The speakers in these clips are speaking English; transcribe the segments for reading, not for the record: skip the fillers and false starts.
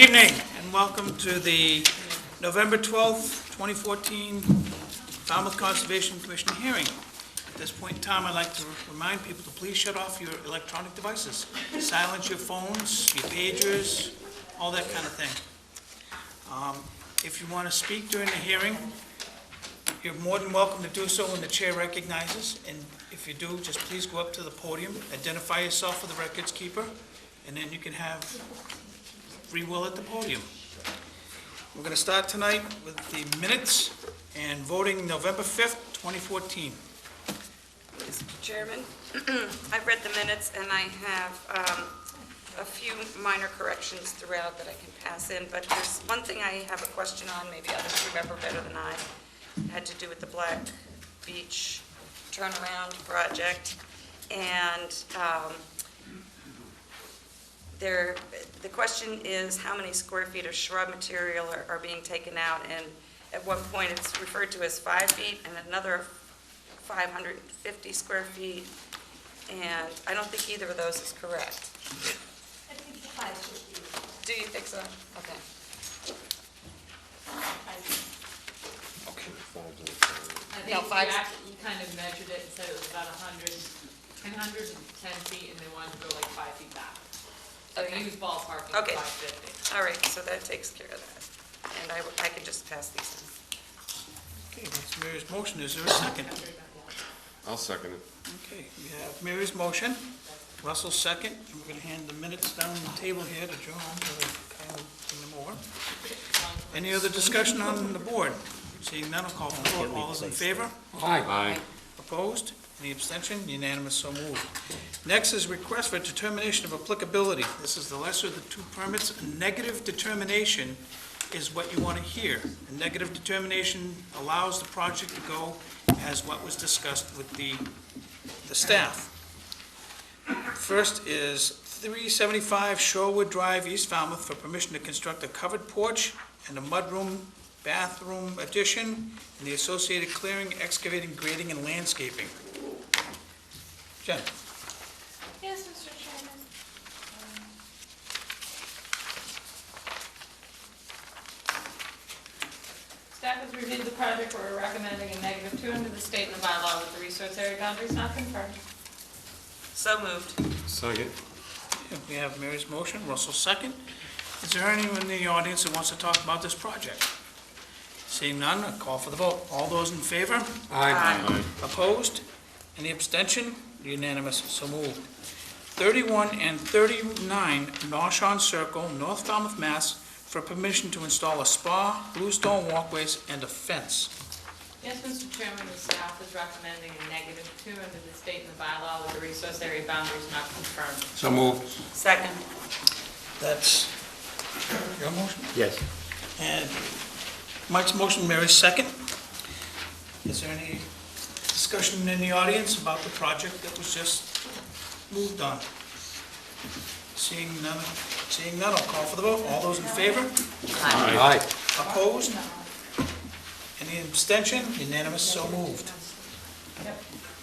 evening and welcome to the November 12th, 2014 Falmouth Conservation Commission hearing. At this point in time, I'd like to remind people to please shut off your electronic devices. Silence your phones, your pagers, all that kind of thing. If you want to speak during the hearing, you're more than welcome to do so when the chair recognizes. And if you do, just please go up to the podium, identify yourself for the records keeper, and then you can have free will at the podium. We're going to start tonight with the minutes and voting November 5th, 2014. Mr. Chairman, I've read the minutes and I have a few minor corrections throughout that I can pass in, but there's one thing I have a question on, maybe others remember better than I. It had to do with the Black Beach turnaround project, and the question is how many square feet of shrub material are being taken out, and at one point it's referred to as 5 feet and another 550 square feet, and I don't think either of those is correct. I think it's 550. Do you think so? Okay. I think you kind of measured it and said it was about 110 feet, and they wanted to go like 5 feet back. So Okay. you use ballpark Okay. 550. All right, so that takes care of that. And I can just pass these in. Okay, that's Mary's motion. Is there a second? I'll second it. Okay, we have Mary's motion, Russell's second, and we're going to hand the minutes down the table here to John, so kind of bring them over. Any other discussion on the board? Seeing none, I'll call for the vote. All those in favor? Aye. Opposed? Any abstention? Unanimous, so moved. Next is request for determination of applicability. This is the lesser of the two permits. A negative determination is what you want to hear. A negative determination allows the project to go as what was discussed with the staff. First is 375 Shorewood Drive, East Falmouth, for permission to construct a covered porch and a mudroom bathroom addition and the associated clearing, excavating, grading, and landscaping. Jen? Yes, Mr. Chairman. Staff has reviewed the project. We're recommending a -2 under the state and the bylaw with the resource area boundaries not confirmed. So moved. Second. We have Mary's motion, Russell's second. Is there anyone in the audience that wants to talk about this project? Seeing none, I'll call for the vote. All those in favor? Aye. Opposed? Any abstention? Unanimous, so moved. 31 and 39 Norshon Circle, North Falmouth, Mass., for permission to install a spa, bluestone walkways, and a fence. Yes, Mr. Chairman, the staff is recommending a -2 under the state and the bylaw with the resource area boundaries not confirmed. So moved. Second. That's your motion? Yes. And Mike's motion, Mary's second. Is there any discussion in the audience about the project that was just moved on? Seeing none, I'll call for the vote. All those in favor? Aye. Opposed? Any abstention? Unanimous, so moved.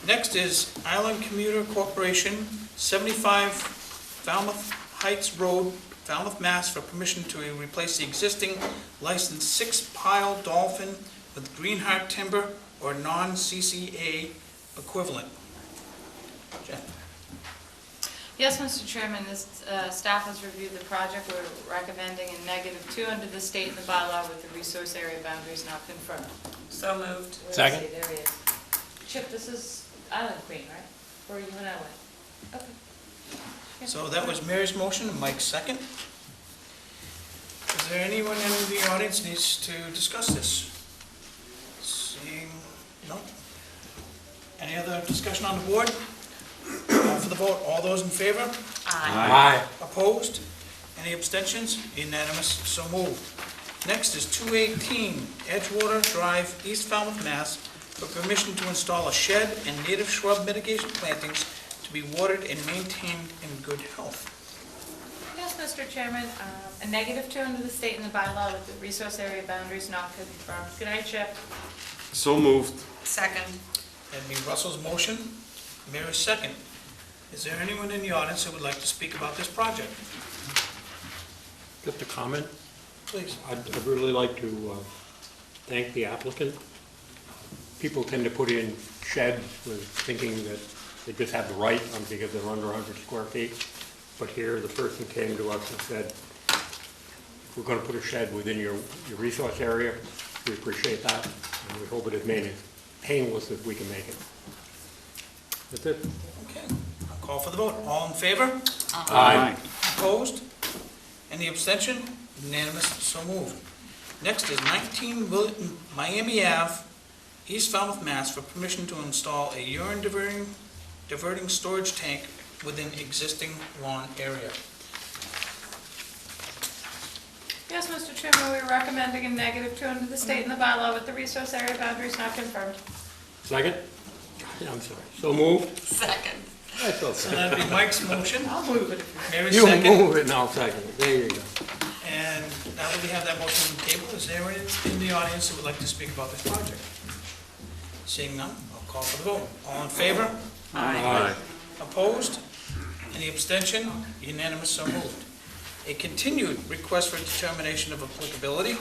Next is Island Commuter Corporation, 75 Falmouth Heights Road, Falmouth, Mass., for permission to replace the existing licensed 6-pile dolphin with greenheart timber or non-CCA equivalent. Jen? Yes, Mr. Chairman, this staff has reviewed the project. We're recommending a -2 under the state and the bylaw with the resource area boundaries not confirmed. So moved. Second. There he is. Chip, this is Island Queen, right? Or you and I went? Okay. So that was Mary's motion, and Mike's second. Is there anyone in the audience needs to discuss this? Seeing, no? Any other discussion on the board? Call for the vote. All those in favor? Aye. Opposed? Any abstentions? Unanimous, so moved. Next is 218 Edgewater Drive, East Falmouth, Mass., for permission to install a shed and native shrub mitigation plantings to be watered and maintained in good health. Yes, Mr. Chairman, a -2 under the state and the bylaw with the resource area boundaries not confirmed. Good night, Chip. So moved. Second. That'd be Russell's motion, Mary's second. Is there anyone in the audience who would like to speak about this project? Just a comment. Please. I'd really like to thank the applicant. People tend to put in sheds with thinking that they just have the right because they're under 100 square feet. But here, the person came to us and said, if we're going to put a shed within your resource area, we appreciate that, and we hope it is made as painless as we can make it. That's it. Okay, I'll call for the vote. All in favor? Aye. Opposed? Any abstention? Unanimous, so moved. Next is 19 Miami Ave, East Falmouth, Mass. For permission to install a urine diverting storage tank within existing lawn area. Yes, Mr. Chairman, we're recommending a -2 under the state and the bylaw with the resource area boundaries not confirmed. Second? Yeah, I'm sorry. So moved? Second. That's So okay. that'd be Mike's motion, I'll move it if Mary's You second, move it and I'll second it. There you go. and now that we have that motion on the table, is there anyone in the audience who would like to speak about this project? Seeing none, I'll call for the vote. All in favor? Aye. Opposed? Any abstention? Unanimous, so moved. A continued request for determination of applicability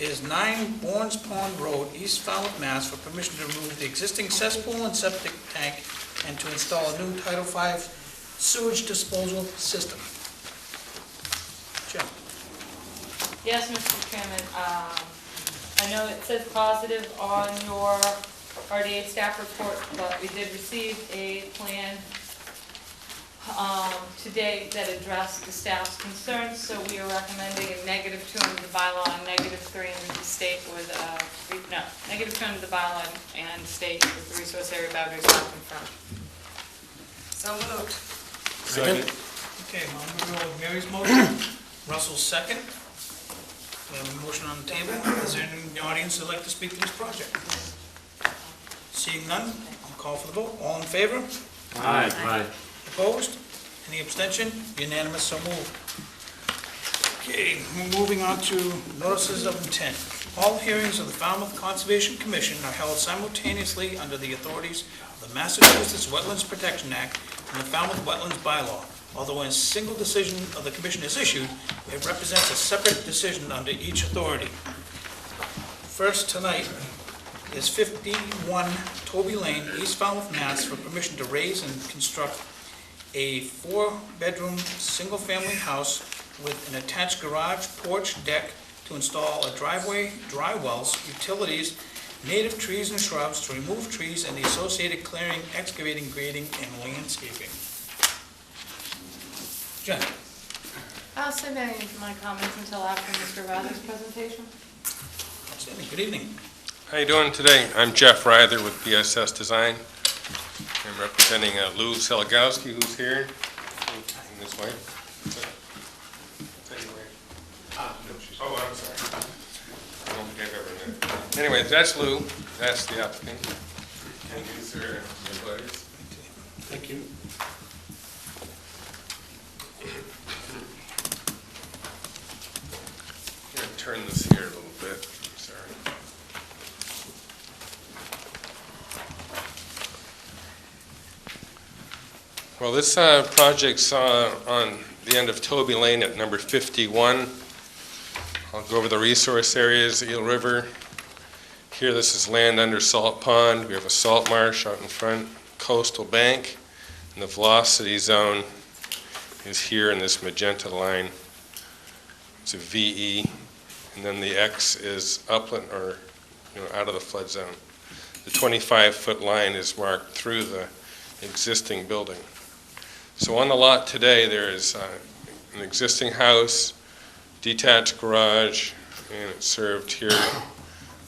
is 9 Bournes Pond Road, East Falmouth, Mass. For permission to remove the existing cesspool and septic tank and to install a new Title V sewage disposal system. Jim? Yes, Mr. Chairman, I know it says positive on your RDA staff report, but we did receive a plan today that addressed the staff's concerns, so we are recommending a -2 under the bylaw and -3 under the state with, -2 under the bylaw and state with the resource area boundaries not confirmed. So moved. Second. Okay, I'm going to go with Mary's motion, Russell's second. We have a motion on the table. Is there anyone in the audience who'd like to speak to this project? Seeing none, I'll call for the vote. All in favor? Aye. Opposed? Any abstention? Unanimous, so moved. Okay, we're moving on to notices of intent. All hearings of the Falmouth Conservation Commission are held simultaneously under the authorities of the Massachusetts Wetlands Protection Act and the Falmouth Wetlands Bylaw. Although when a single decision of the commission is issued, it represents a separate decision under each authority. First tonight is 51 Toby Lane, East Falmouth, Mass. For permission to raise and construct a 4-bedroom, single-family house with an attached garage, porch, deck, to install a driveway, dry wells, utilities, native trees and shrubs, to remove trees and the associated clearing, excavating, grading, and landscaping. Jen? I'll save any of my comments until after Mr. Rather's presentation. Outstanding. Good evening. How you doing today? I'm Jeff Ryther with BSS Design. I'm representing Lou Seligowski, who's here, in this way. Oh, I'm sorry. I don't think I've ever met. Anyway, that's Lou, that's the applicant. And these are your buddies. Thank you. I'm going to turn this here a little bit, sorry. Well, this project's on the end of Toby Lane at number 51. I'll go over the resource areas, Eel River. Here, this is land under Salt Pond. We have a salt marsh out in front, coastal bank, and the velocity zone is here in this magenta line. It's a VE, and then the X is upland, or out of the flood zone. The 25-foot line is marked through the existing building. So on the lot today, there is an existing house, detached garage, and it's served here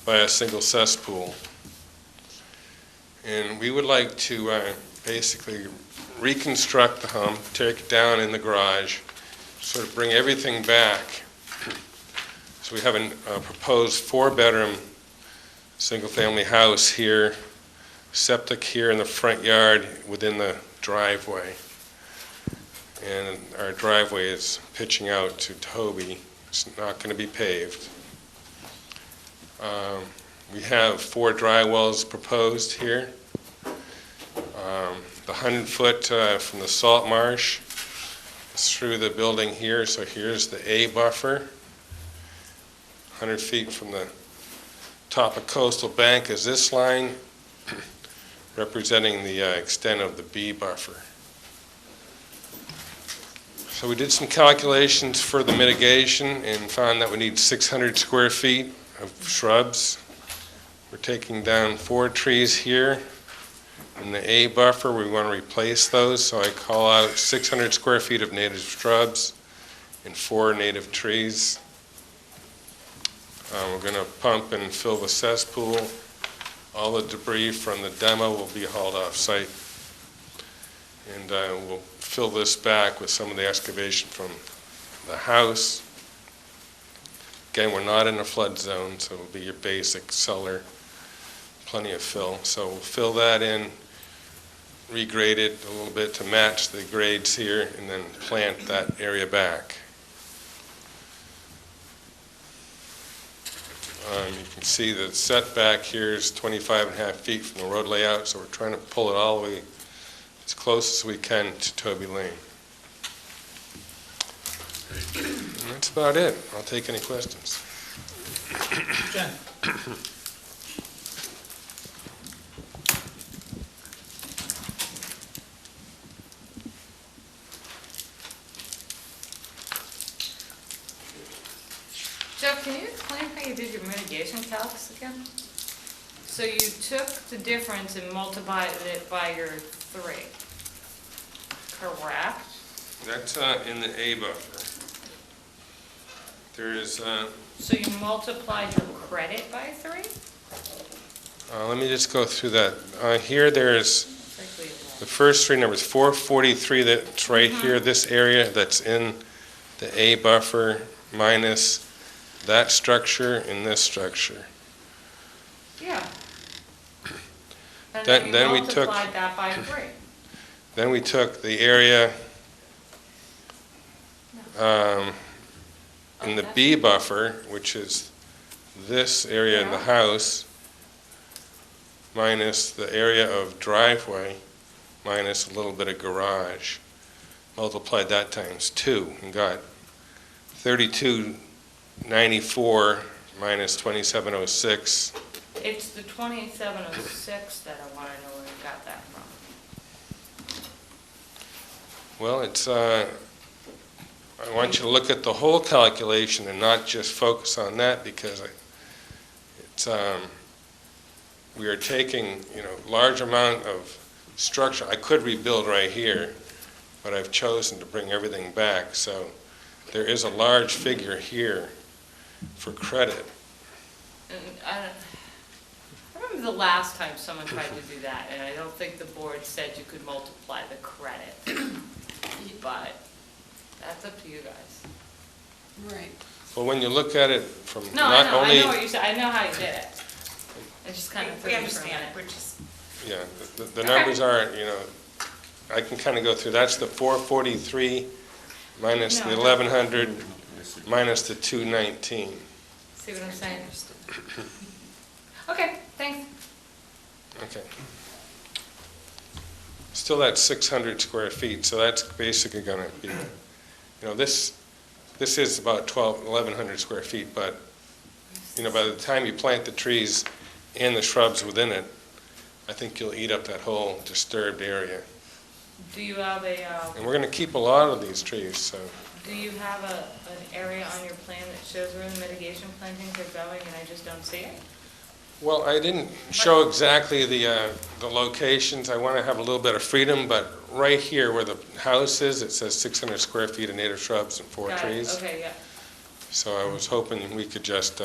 by a single cesspool. And we would like to basically reconstruct the home, take it down in the garage, sort of bring everything back. So we have a proposed 4-bedroom single-family house here, septic here in the front yard within the driveway. And our driveway is pitching out to Toby. It's not going to be paved. We have 4 dry wells proposed here. The 100-foot from the salt marsh through the building here. So here's the A buffer. 100 feet from the top of coastal bank is this line, representing the extent of the B buffer. So we did some calculations for the mitigation and found that we need 600 square feet of shrubs. We're taking down 4 trees here. In the A buffer, we want to replace those, so I call out 600 square feet of native shrubs and 4 native trees. We're going to pump and fill the cesspool. All the debris from the demo will be hauled off-site. And we'll fill this back with some of the excavation from the house. Again, we're not in a flood zone, so it'll be your basic cellar, plenty of fill. So we'll fill that in, regrade it a little bit to match the grades here, and then plant that area back. You can see the setback here is 25.5 feet from the road layout, so we're trying to pull it all the way as close as we can to Toby Lane. And that's about it. I'll take any questions. Jen? Jeff, can you explain how you did your mitigation calcs again? So you took the difference and multiplied it by your 3, correct? That's in the A buffer. There is, So you multiplied your credit by 3? let me just go through that. Here there's It's like we- the first 3 numbers, 443, that's right here, this area that's in the A buffer minus that structure and this structure. Yeah. And Then then we you took- multiplied that by 3. Then we took the area in the B buffer, which is this area in the house, minus the area of driveway, minus a little bit of garage. Multiplied that times 2 and got 3294 minus 2706. It's the 2706 that I want to know where you got that from. Well, it's, I want you to look at the whole calculation and not just focus on that, because it's, we are taking, large amount of structure. I could rebuild right here, but I've chosen to bring everything back. So there is a large figure here for credit. And I remember the last time someone tried to do that, and I don't think the board said you could multiply the credit. But that's up to you guys. Right. Well, when you look at it from No, not I know only, what you said, I know how you did it. I just kind of threw We you for a understand, minute. we're just, yeah, the numbers are, I can kind of go through. That's the 443 minus the No. 1100 minus the 219. See what I'm saying? Okay, thanks. Okay. Still at 600 square feet, so that's basically going to be, this is about 1,100 square feet, but, by the time you plant the trees and the shrubs within it, I think you'll eat up that whole disturbed area. Do you have And we're going to keep a lot of these trees, so. do you have an area on your plan that shows where the mitigation plantings are going and I just don't see it? Well, I didn't show exactly the locations. I want to have a little bit of freedom, but right here where the house is, it says 600 square feet of native shrubs and 4 Got it. trees. Okay, yeah. So I was hoping we could just,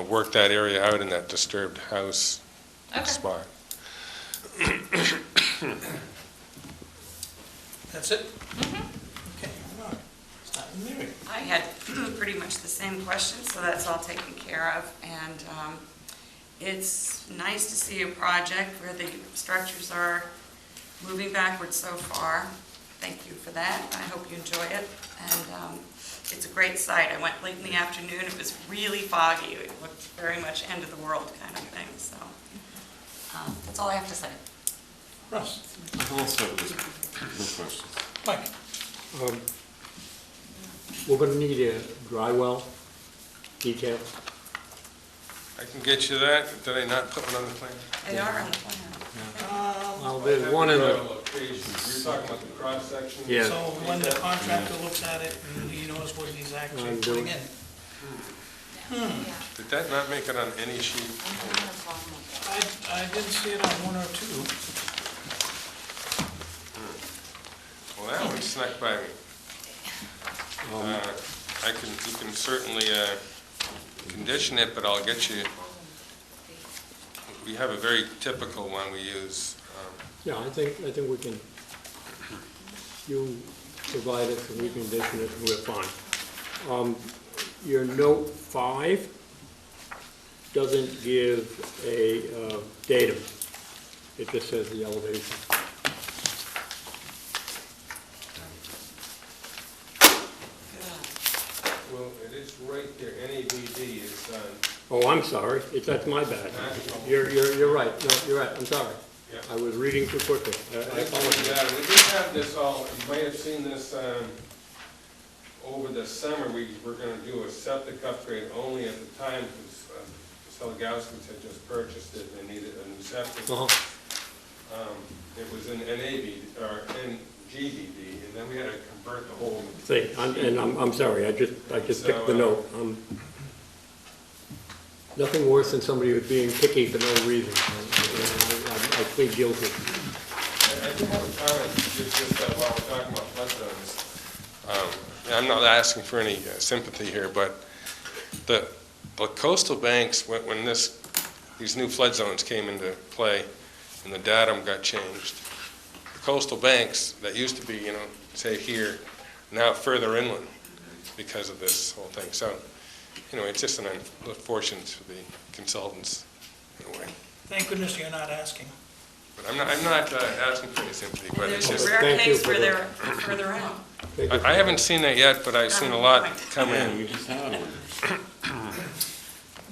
work that area out in that disturbed house Okay. spot. That's it? Okay, all right. Start with Mary. I had pretty much the same question, so that's all taken care of. And it's nice to see a project where the structures are moving backwards so far. Thank you for that. I hope you enjoy it. And it's a great site. I went late in the afternoon. It was really foggy. It looked very much end of the world kind of thing. So that's all I have to say. Russ? Also, no questions. Mike? We're gonna need a dry well detail. I can get you that. Did I not put one on the plan? They are on the plan. Well, there's one in the, Location. You're talking about the cross-section? Yeah. So when the contractor looks at it, and he knows what he's actually I'm putting doing- in. Did that not make it on any sheet? I didn't see it on one or two. Well, that one snuck by me. You can certainly condition it, but I'll get you, we have a very typical one we use. yeah, I think we can, you provide it, and we condition it, and we're fine. Your note 5 doesn't give a datum. It just says the elevation. Well, it is right there, NAVD is, Oh, I'm sorry, that's my bad. You're right, no, you're right, I'm sorry. Yeah. I was reading too quickly. I apologize. yeah, we did have this all, you might have seen this, over the summer, we were gonna do a septic upgrade only at the time, because Seligowski's had just purchased it, and they needed a new septic. Uh-huh. It was in NAVD, or NGDD, and then we had to convert the whole. See, I'm sorry, I just picked the note. Nothing worse than somebody who's being picky for no reason. I plead guilty. I do have a comment, just while we're talking about flood zones. I'm not asking for any sympathy here, but the coastal banks, when these new flood zones came into play and the datum got changed, the coastal banks that used to be, say here, now further inland because of this whole thing. So, it's just an unfortunate for the consultants in a way. Thank goodness you're not asking. But I'm not asking for any sympathy, but it's There's just, a rare Thank you case for where the- they're further out. I haven't seen that yet, but I've seen a lot come in. We just had one.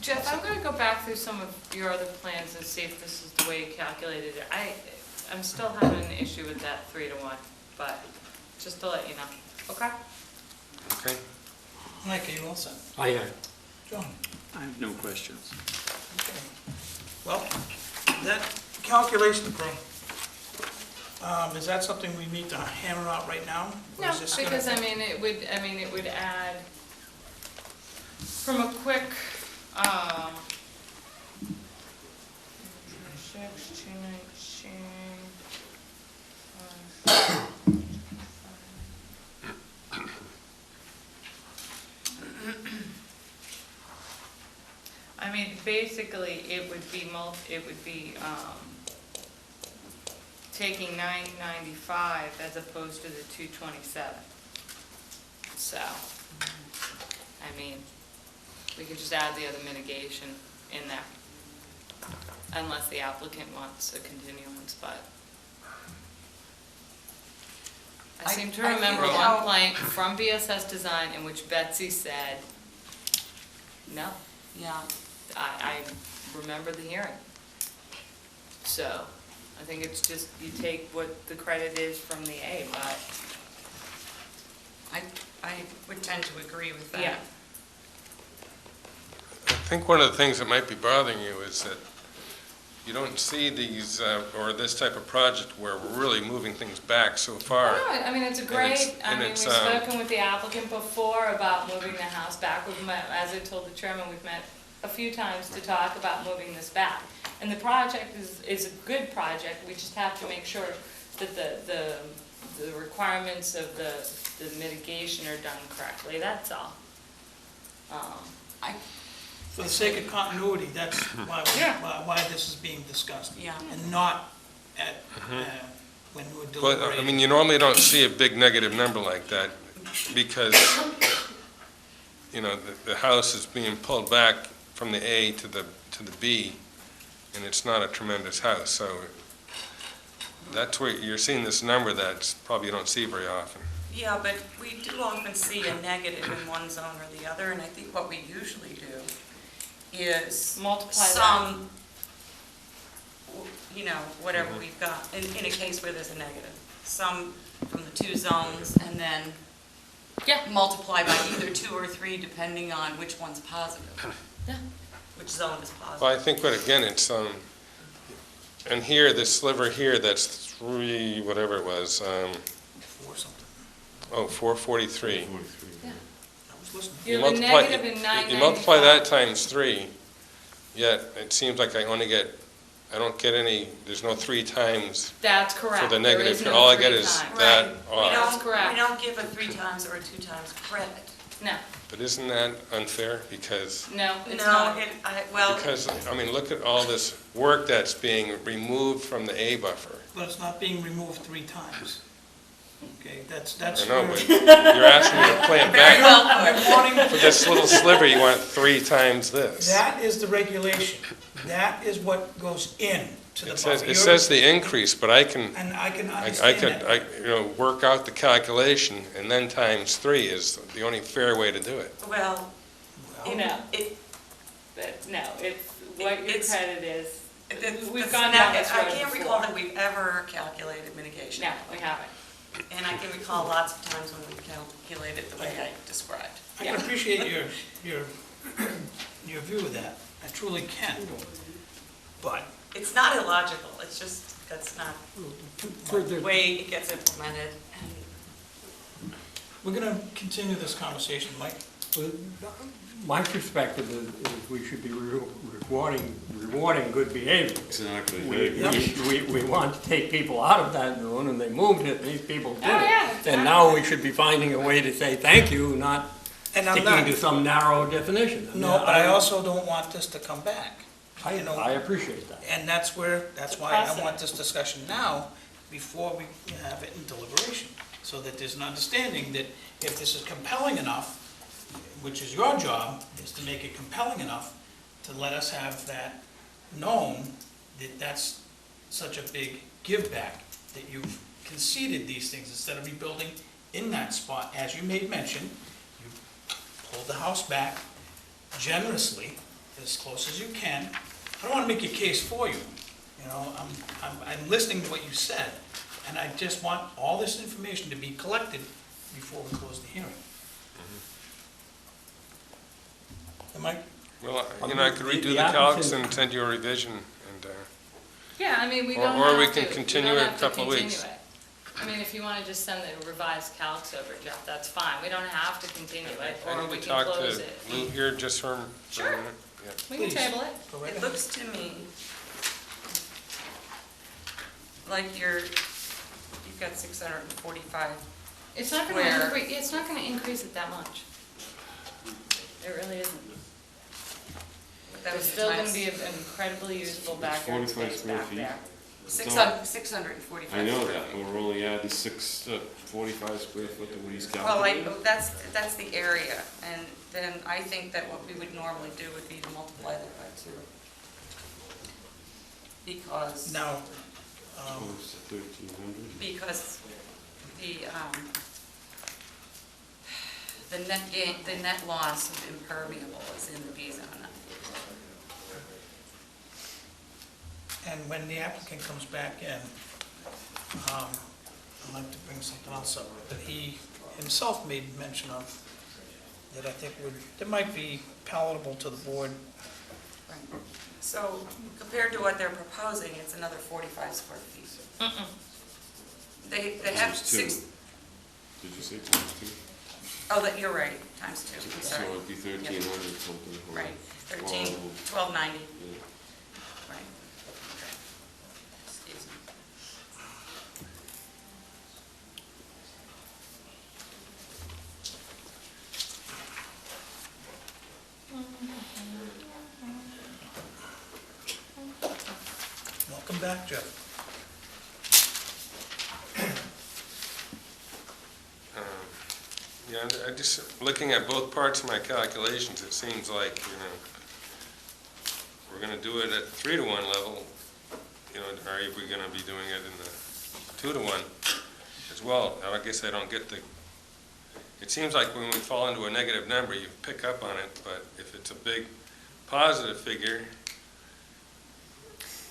Jeff, I'm gonna go back through some of your other plans and see if this is the way you calculated it. I'm still having an issue with that 3-to-1, but just to let you know, okay? Okay. Mike, are you all set? I am. John? I have no questions. Okay. Well, that calculation thing, is that something we need to hammer out right now? Or No, is this gonna- because it would add, from a quick, 6, 219, basically, it would be taking 995 as opposed to the 227. So, we could just add the other mitigation in there, unless the applicant wants a continuance, but. I seem to I think remember one how- complaint from BSS Design in which Betsy said, no. Yeah. I remember the hearing. So, I think it's just, you take what the credit is from the A, but, I would tend to agree with that. yeah. I think one of the things that might be bothering you is that you don't see these, or this type of project where we're really moving things back so far. No, it's a great, and we've it's, spoken with the applicant before about moving the house back. We've met, as I told the chairman, we've met a few times to talk about moving this back. And the project is a good project, we just have to make sure that the requirements of the mitigation are done correctly, that's all. For the sake of continuity, that's Yeah. why this is being discussed. Yeah. And not at, when we're But, deliberating. you normally don't see a big negative number like that because, the house is being pulled back from the A to the B, and it's not a tremendous house, so that's where you're seeing this number that's probably you don't see very often. Yeah, but we do often see a negative in one zone or the other, and I think what we usually do is Multiply that. some, whatever we've got, in a case where there's a negative, some from the two zones and then multiply by either 2 or 3 depending on which one's positive. Yeah. Which zone is positive. Well, I think, but again, it's, and here, this sliver here, that's 3, whatever it was, 4 something. 443. I was listening. You have a negative in 995. You multiply that times 3, yet it seems like I don't get any, there's no 3 times That's correct. for the There negative. is no All I 3 get is times. that Right. off. That's correct. We don't give a 3 times or a 2 times credit. No, But isn't that unfair? Because, no, it's No, not. I mean, look at all this work that's being removed from the A buffer. But it's not being removed 3 times. Okay, that's I know, where- but you're asking me to plant Very back. well put. You're wanting- For this little sliver, you want 3 times this. That is the regulation. That is what goes in to the It buffer. says the increase, but I can, And I can I understand could, that. work out the calculation, and then times 3 is the only fair way to do it. Well, Well, No, it, no, it's what your It's- credit is. We've that's gone not- down this I road can't before. recall that we've ever calculated mitigation. No, we haven't. And I can recall lots of times when we calculated the way I described. I can appreciate your view of that. I truly can. But It's not illogical, it's just, that's not For the the, way it gets implemented. And we're going to continue this conversation, Mike. my perspective is we should be rewarding good behavior. Exactly. We want to take people out of that zone, and they moved it, and these people did it. Oh, yeah, exactly. And now we should be finding a way to say thank you, not And I'm sticking to not, some narrow definition. no, but I also don't want this to come back. I appreciate that. And that's why I want this discussion now, before we have it in deliberation, so that there's an understanding that if this is compelling enough, which is your job, is to make it compelling enough to let us have that known, that that's such a big give back, that you've conceded these things, instead of rebuilding in that spot, as you made mention, you pulled the house back generously, as close as you can. I don't want to make a case for you, I'm listening to what you said, and I just want all this information to be collected before we close the hearing. Am I? Well, I could redo The the calcs applicant- and send you a revision, and, Yeah, I mean, we Or- don't or have we to. can continue don't it a have to couple of continue weeks. it. I mean, if you want to just send the revised calcs over, Jeff, that's fine. We don't have to continue it, I or need we to can talk close to it. Lou here just for a Sure. minute. Yeah. We can Please. table it. Go right It ahead. looks to me like you've got 645. It's not Where- gonna increase it that much. It really isn't. That There's was still gonna times be an incredibly usable backyard 45 space square back feet. there. 645. I know that, but we're only adding 45 square foot to what he's Well, calculating. that's the area, and then I think that what we would normally do would be to multiply that by 2. Because Now, Close to 1,300. because the net gain, the net loss of impermeable is in the B zone. and when the applicant comes back in, I'd like to bring something else up that he himself made mention of, that I think that might be palatable to the board. Right. So compared to what they're proposing, it's another 45 square feet. They have Times two. 6, Did you say times 2? oh, you're right, times 2, I'm So sorry. it'd be 1,300 something. or Right, 13, 12. 1290, Yeah. right. Excuse me. Welcome back, Jeff. Yeah, I just, looking at both parts of my calculations, it seems like, we're gonna do it at 3-to-1 level, or are we gonna be doing it in the 2-to-1 as well? Now, I guess I don't get it seems like when we fall into a negative number, you pick up on it, but if it's a big positive figure,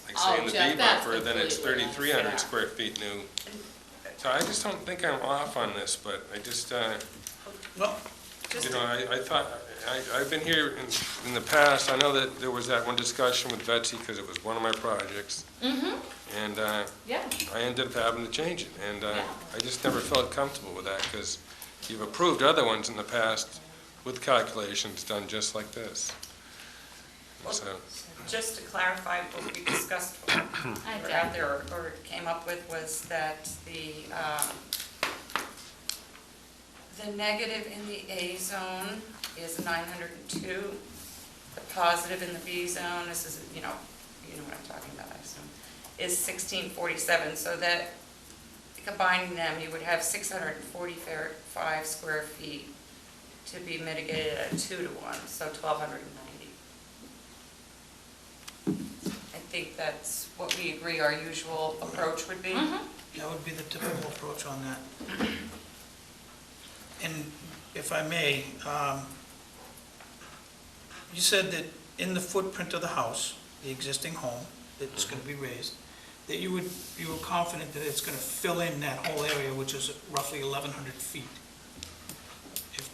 like say in Oh, the Jeff, B that's buffer, then it's completely 3,300 unfair. square feet new. So I just don't think I'm off on this, but I just, Well, Just- you know, I thought, I've been here in the past, I know that there was that one discussion with Betsy, because it was one of my projects, Mm-hmm, and yeah. I ended up having to change it, and Yeah. I just never felt comfortable with that, because you've approved other ones in the past with calculations done just like this. So, Just to clarify what we discussed, I or out there, or came up with, was that the negative in the A zone is 902. The positive in the B zone, this is, you know what I'm talking about, I assume, is 1647. So that, combining them, you would have 645 square feet to be mitigated at 2-to-1, so 1,290. I think that's what we agree our usual approach would be. Mm-hmm. that would be the typical approach on that. And if I may, you said that in the footprint of the house, the existing home that's going to be raised, that you were confident that it's going to fill in that whole area, which is roughly 1,100 feet. If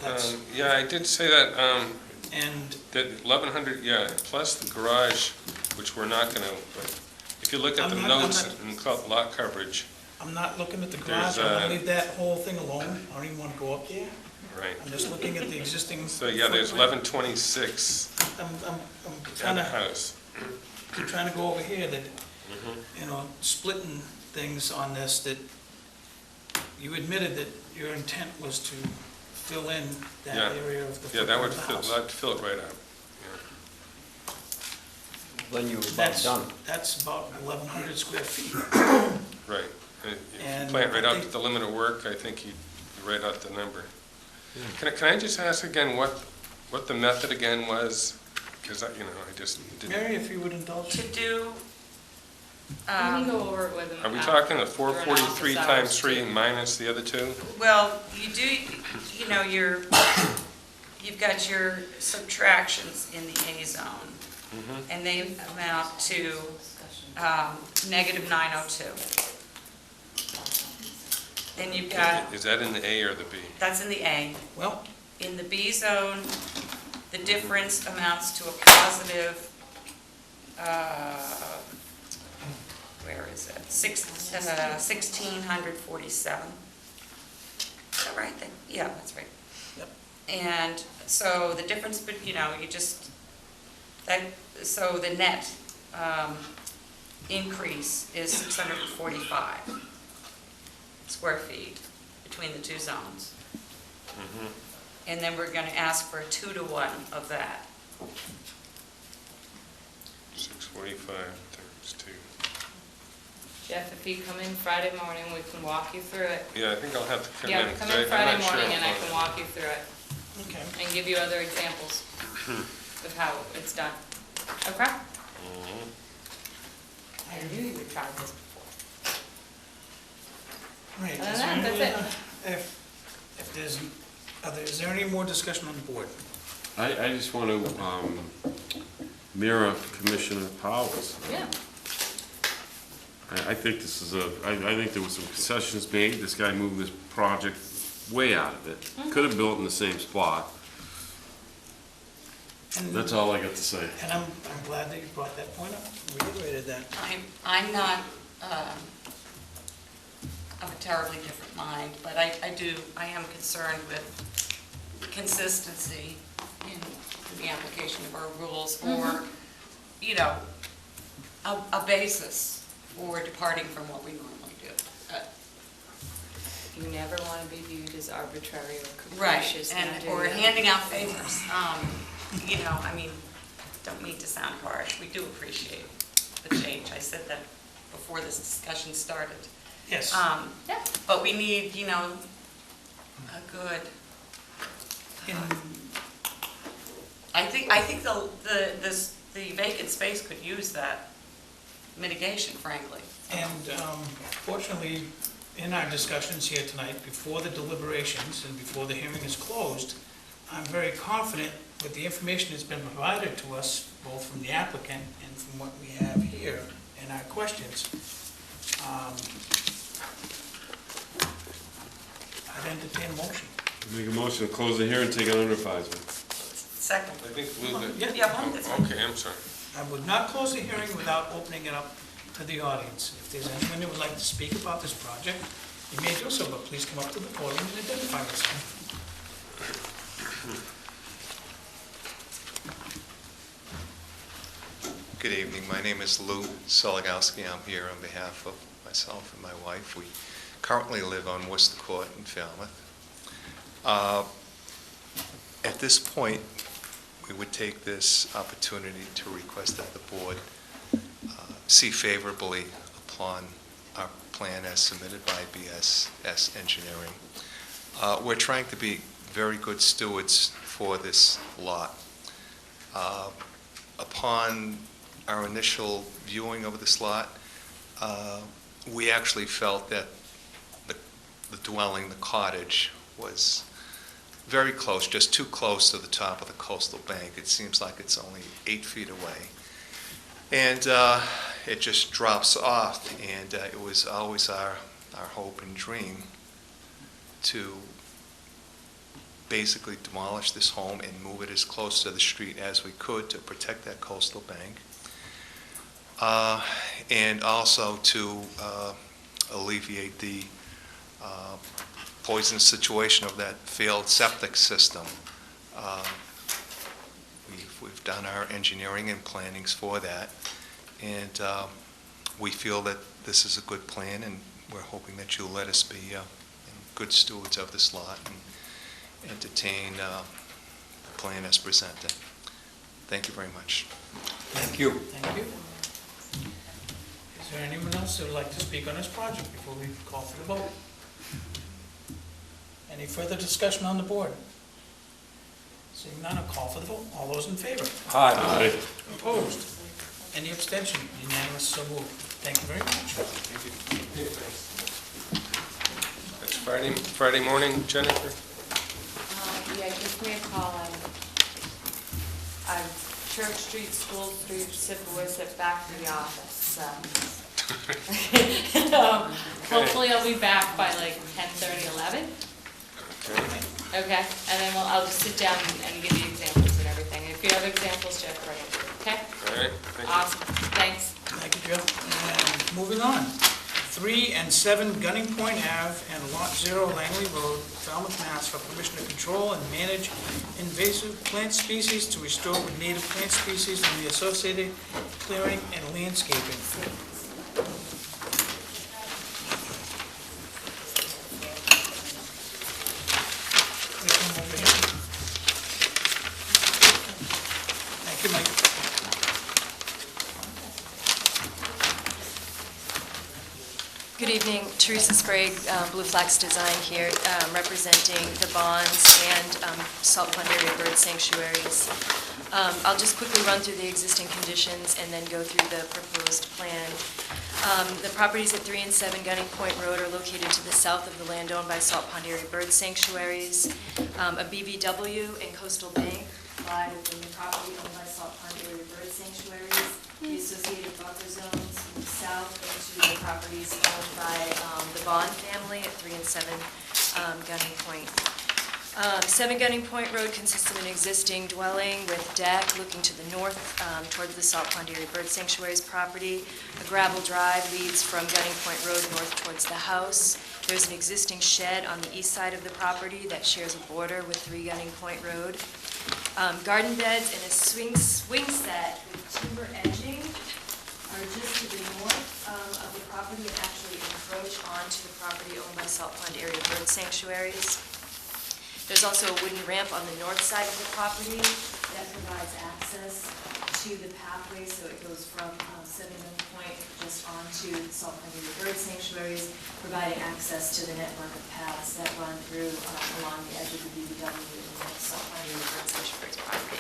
that's, yeah, I did say that, and that 1,100, yeah, plus the garage, which we're not gonna, but if you look at the I'm not- notes and lot coverage, I'm not looking at the garage, I'm going to leave that whole thing alone. I don't even want to go up there. right. I'm just looking at the existing. So, yeah, there's footprint. 1126 I'm at trying the to, house. I'm trying to go over here that, splitting things on this, that you admitted that your intent was to fill in that Yeah. area of the Yeah, that footprint would of the fill, house. that'd fill it right up. Then you're about That's, done. that's about 1,100 square feet. Right. If you And plant right I out think- to the limit of work, I think you'd right out the number. Can I just ask again what the method again was? Because I just didn't. Mary, if you would indulge. To do, We can go over it with them. Are we talking the 443 During times office 3 hours, too. minus the other two? well, you do, you've got your subtractions in the A zone, and they amount to negative 902. Then you've got, Is that in the A or the B? that's in the A. Well, In the B zone, the difference amounts to a positive, where is it? 1,647. Is that right? Yeah, that's right. Yep. And so the difference, so the net increase is 645 square feet between the two zones. And then we're going to ask for a 2-to-1 of that. 645 times 2. Jeff, if you come in Friday morning, we can walk you through it. Yeah, I think I'll have to come in. Yeah, come 'cause in I'm Friday not sure morning if and I I'll- can walk you through it okay. and give you other examples of how it's done. Okay? I knew you would try this before. Right. Other is than there that, any- If there's, is there any more discussion on the board? I just want to mirror Commissioner Powers. Yeah. I think this is I think there was some concessions made. This guy moved this project way out of it. Could have built in the same spot. And- That's all I got to say. And I'm glad that you brought that point up, reiterated that. I'm not of a terribly different mind, but I am concerned with consistency in the application of our rules, or, a basis for departing from what we normally do. You never want to be viewed as arbitrary or Right, capricious. now, do or you? handing out favors. Don't mean to sound harsh, we do appreciate the change. I said that before this discussion started. Yes. Yeah. But we need, a good, I think the vacant space could use that mitigation, frankly. And fortunately, in our discussions here tonight, before the deliberations and before the hearing is closed, I'm very confident with the information that's been provided to us, both from the applicant and from what we have here in our questions, entertain a motion. Make a motion to close the hearing, take it under advisement. Second. I think Lou did. Yeah, Yeah, one, that's fine. Okay, I'm sorry. I would not close the hearing without opening it up to the audience. If there's anyone who would like to speak about this project, you may do so, but please come up to the podium and identify yourself. Good evening. My name is Lou Soligowski. I'm here on behalf of myself and my wife. We currently live on Worcester Court in Falmouth. At this point, we would take this opportunity to request that the board see favorably upon our plan as submitted by BSS Engineering. We're trying to be very good stewards for this lot. Upon our initial viewing of this lot, we actually felt that the dwelling, the cottage, was very close, just too close to the top of the coastal bank. It seems like it's only 8 feet away. And it just drops off, and it was always our hope and dream to basically demolish this home and move it as close to the street as we could to protect that coastal bank. And also to alleviate the poison situation of that failed septic system. We've done our engineering and plannings for that, and we feel that this is a good plan, and we're hoping that you'll let us be good stewards of this lot and entertain the plan as presented. Thank you very much. Thank you. Thank you. Is there anyone else who would like to speak on this project before we call for the vote? Any further discussion on the board? Seeing none, I'll call for the vote. All those in favor? Aye. Opposed? Any abstention? Unanimous, so moved. Thank you very much. That's Friday morning, Jennifer? Yeah, give me a call on Church Street, School Street, Sipawis, back to the office, so. Hopefully I'll be back by like 10:30, 11. Okay. Okay, and then I'll just sit down and give you examples and everything. If you have examples, Jeff, bring it, okay? All right, thank you. Awesome, thanks. Thank you, Joe. And moving on. 3 and 7 Gunning Point Ave and Lot 0 Langley Road, Falmouth, Mass. For permission to control and manage invasive plant species to restore with native plant species and the associated clearing and landscaping. Thank you, Mike. Good evening, Teresa Sprague, Blue Flax Design here, representing the Bonds and Salt Pond Area Bird Sanctuaries. I'll just quickly run through the existing conditions and then go through the proposed plan. The properties at 3 and 7 Gunning Point Road are located to the south of the land owned by Salt Pond Area Bird Sanctuaries. A BVW and Coastal Bank lie within the property owned by Salt Pond Area Bird Sanctuaries. The associated buffer zones move south into the properties owned by the Bond family at 3 and 7 Gunning Point. 7 Gunning Point Road consists of an existing dwelling with deck looking to the north towards the Salt Pond Area Bird Sanctuary's property. A gravel drive leads from Gunning Point Road north towards the house. There's an existing shed on the east side of the property that shares a border with 3 Gunning Point Road. Garden beds and a swing set with timber edging are just to the north of the property and actually encroach onto the property owned by Salt Pond Area Bird Sanctuaries. There's also a wooden ramp on the north side of the property that provides access to the pathway, so it goes from 7 Gunning Point just onto Salt Pond Area Bird Sanctuaries, providing access to the network of paths that run through along the edge of the BVW and the Salt Pond Area Bird Sanctuary's property.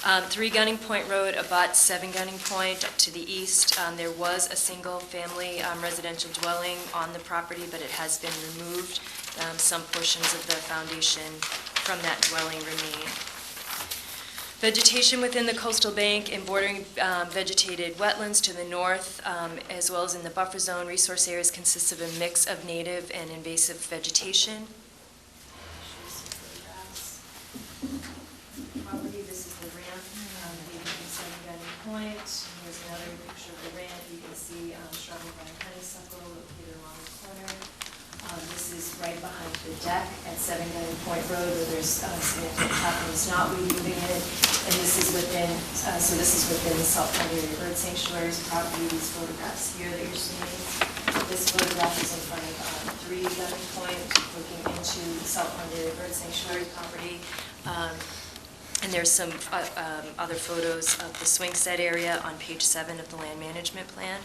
3 Gunning Point Road abuts 7 Gunning Point to the east. There was a single-family residential dwelling on the property, but it has been removed. Some portions of the foundation from that dwelling remain. Vegetation within the coastal bank and bordering vegetated wetlands to the north, as well as in the buffer zone resource areas, consists of a mix of native and invasive vegetation. Property, this is the ramp leading from Seven Gunning Point. Here's another picture of the ramp. You can see shrub and vine honeysuckle located along the corner. This is right behind the deck at Seven Gunning Point Road, where there's significant Japanese knotweed moving in it. And this is within, this is within the Salt Pond Area Bird Sanctuary's property. These photographs here that you're seeing. This photograph is in front of 3 Gunning Point, looking into the Salt Pond Area Bird Sanctuary property. And there's some other photos of the swing set area on page 7 of the land management plan.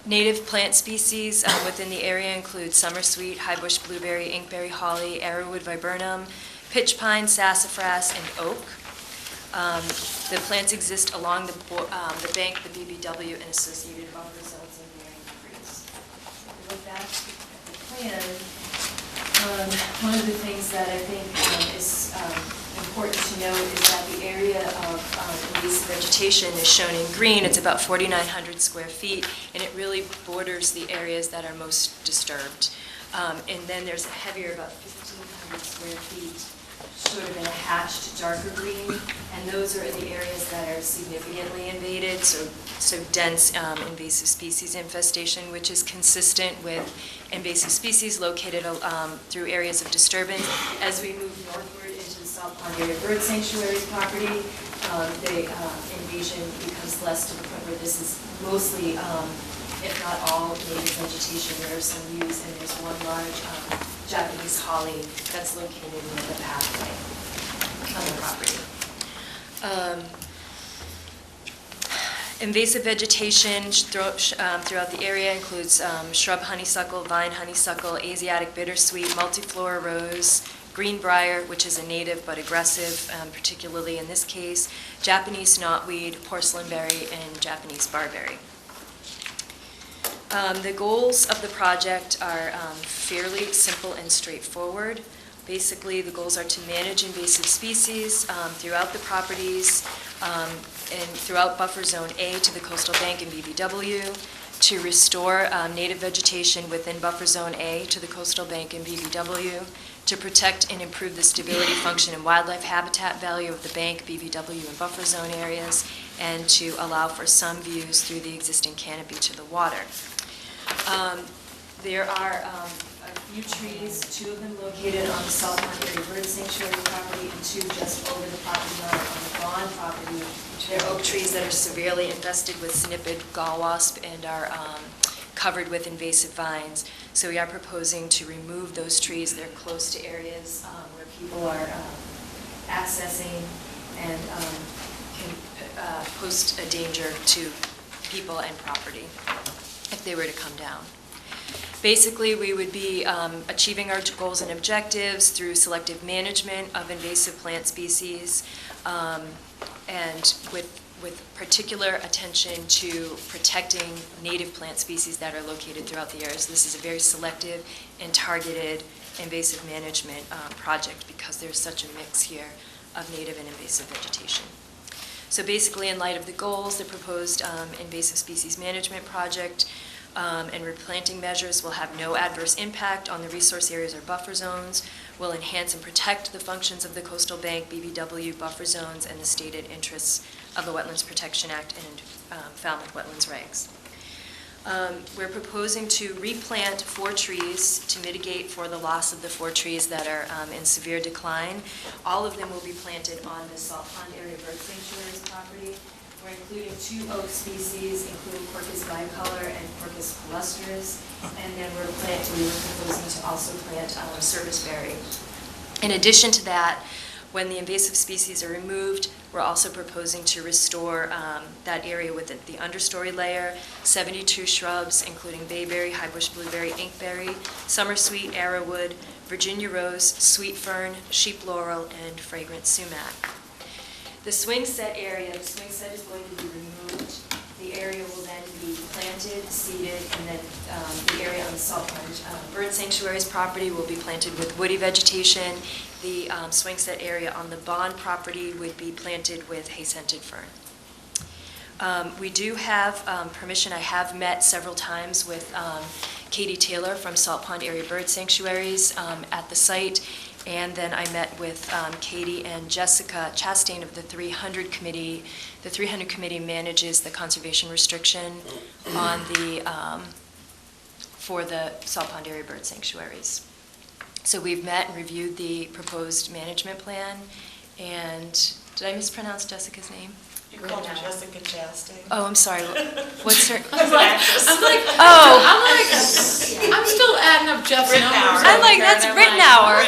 Native plant species within the area include summersweet, highbush blueberry, inkberry holly, arrowwood viburnum, pitch pine, sassafras, and oak. The plants exist along the bank, the BBW, and associated buffer zones and bearing trees. With that, the plan, one of the things that I think is important to note is that the area of invasive vegetation is shown in green. It's about 4,900 square feet, and it really borders the areas that are most disturbed. And then there's a heavier, about 1,500 square feet, sort of in a hatched darker green, and those are the areas that are significantly invaded, so dense invasive species infestation, which is consistent with invasive species located through areas of disturbance. As we move northward into the Salt Pond Area Bird Sanctuary's property, the invasion becomes less to the point where this is mostly, if not all, native vegetation. There are some yews, and there's one large Japanese holly that's located near the pathway on the property. Invasive vegetation throughout the area includes shrub honeysuckle, vine honeysuckle, Asiatic bittersweet, multiflora rose, greenbrier, which is a native but aggressive, particularly in this case, Japanese knotweed, porcelainberry, and Japanese barberry. The goals of the project are fairly simple and straightforward. Basically, the goals are to manage invasive species throughout the properties and throughout buffer zone A to the coastal bank and BBW, to restore native vegetation within buffer zone A to the coastal bank and BBW, to protect and improve the stability, function, and wildlife habitat value of the bank, BBW, and buffer zone areas, and to allow for some views through the existing canopy to the water. There are a few trees, 2 of them located on the Salt Pond Area Bird Sanctuary property and 2 just over the property line on the Bond property. They're oak trees that are severely infested with snipid gall wasp and are covered with invasive vines. So we are proposing to remove those trees. They're close to areas where people are accessing and can pose a danger to people and property if they were to come down. Basically, we would be achieving our goals and objectives through selective management of invasive plant species and with particular attention to protecting native plant species that are located throughout the areas. This is a very selective and targeted invasive management project because there's such a mix here of native and invasive vegetation. So basically, in light of the goals, the proposed invasive species management project and replanting measures will have no adverse impact on the resource areas or buffer zones, will enhance and protect the functions of the coastal bank, BBW, buffer zones, and the stated interests of the Wetlands Protection Act and Falmouth Wetlands Regs. We're proposing to replant 4 trees to mitigate for the loss of the 4 trees that are in severe decline. All of them will be planted on the Salt Pond Area Bird Sanctuary's property. We're including 2 oak species, including Quercus bicolor and Quercus palustris, and then we were proposing to also plant serviceberry. In addition to that, when the invasive species are removed, we're also proposing to restore that area with the understory layer, 72 shrubs, including bayberry, highbush blueberry, inkberry, summersweet, arrowwood, Virginia rose, sweet fern, sheep laurel, and fragrant sumac. The swing set area, the swing set is going to be removed. The area will then be planted planted, seeded, and then the area on the Salt Plunge Bird Sanctuary's property will be planted with woody vegetation. The swing set area on the Bond property would be planted with hay-scented fern. We do have permission. I have met several times with Katie Taylor from Salt Pond Area Bird Sanctuaries at the site, and then I met with Katie and Jessica Chastain of the 300 Committee. The 300 Committee manages the conservation restriction on the, for the Salt Pond Area Bird Sanctuaries. So we've met and reviewed the proposed management plan, and did I mispronounce Jessica's name? You called her Jessica Chastain. Oh, I'm sorry. What's her? I'm like, Oh, I'm still adding up Jeff's numbers. I'm like, that's over there, and Rittenhour.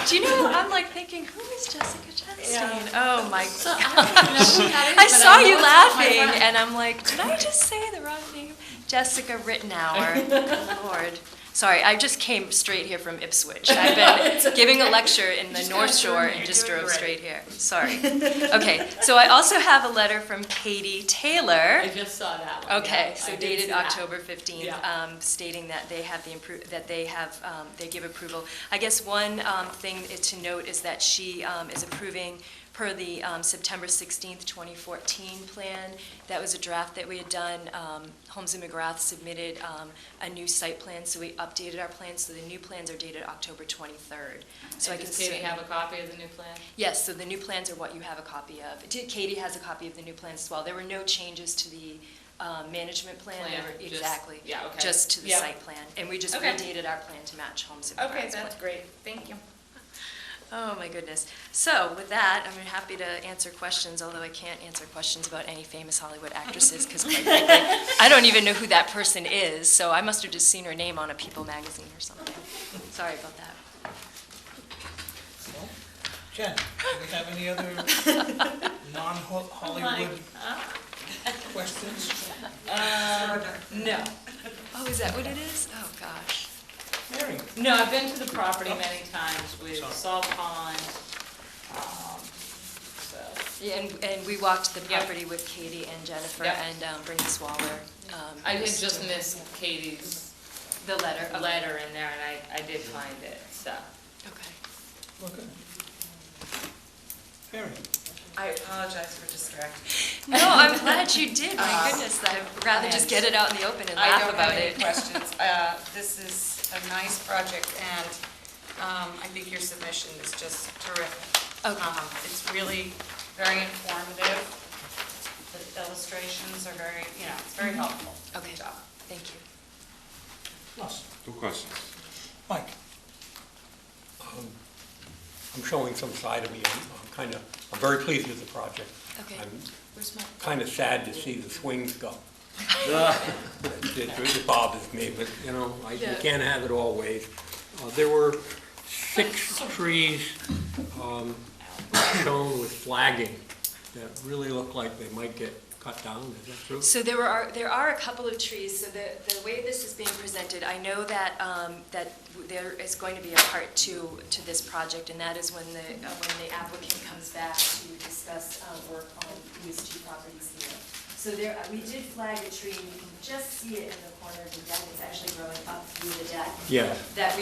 Do you know, I'm like thinking, who is Jessica Chastain? Oh, my So God. I don't even know who that is, I but saw know you it's my laughing, friend. and I'm like, did I just say the wrong name? Jessica Rittenhour. Good Lord. Sorry, I just came straight here from Ipswich. I've been giving a lecture in the Just North got Shore through and here. just You're drove doing straight here. Sorry. Okay, so I also have a letter from Katie Taylor. I just saw that one. Okay, yeah. so I did dated see that. October 15th, Yeah. stating that they have they give approval. I guess one thing to note is that she is approving per the September 16th, 2014 plan. That was a draft that we had done. Holmes and McGrath submitted a new site plan, so we updated our plans. So the new plans are dated October 23rd. So And does Katie have a copy of the new plan? Yes, so the new plans are what you have a copy of. Katie has a copy of the new plans as well. There were no changes to the management plan. There Plan, were- just- Exactly. yeah, okay. Just to the Yep. site plan. And we just Okay. redated our plan to match Holmes and Okay, McGrath's plan. that's great. Thank you. Oh, my goodness. So with that, I'm happy to answer questions, although I can't answer questions about any famous Hollywood actresses, because quite frankly, I don't even know who that person is, so I must have just seen her name on a People magazine or something. Sorry about that. Jen, do we have any other non-Hollywood questions? No. Oh, is that what it is? Oh, gosh. Mary? No, I've been to the property many times with Sorry. Salt Pond. So, Yeah, and we walked the Yep. property with Katie and Jennifer Yep. and Brenda Swaller. I did just miss Katie's The letter. Okay. letter in there, and I did find it, so. Okay. Well, good. Mary? I apologize for distracting. No, I'm glad you did, my goodness. I'd rather just get it out in the open and I laugh don't about have any it. questions. This is a nice project, and I think your submission is just terrific. Okay. It's really very informative. The illustrations are very, it's very helpful. Okay, Good job. thank you. Russ? No questions. Mike? I'm showing some side of me. I'm very pleased with the project. Okay. I'm Where's my? kind of sad to see the swings go. It bothers me, but, you Yeah. can't have it all ways. There were 6 trees shown with flagging that really look like they might get cut down. Is that true? So there are a couple of trees. So the way this is being presented, I know that that there is going to be a part 2 to this project, and that is when the applicant comes back to discuss work on these 2 properties here. So we did flag a tree, and you can just see it in the corner of the deck. It's actually growing up through the deck. Yeah. That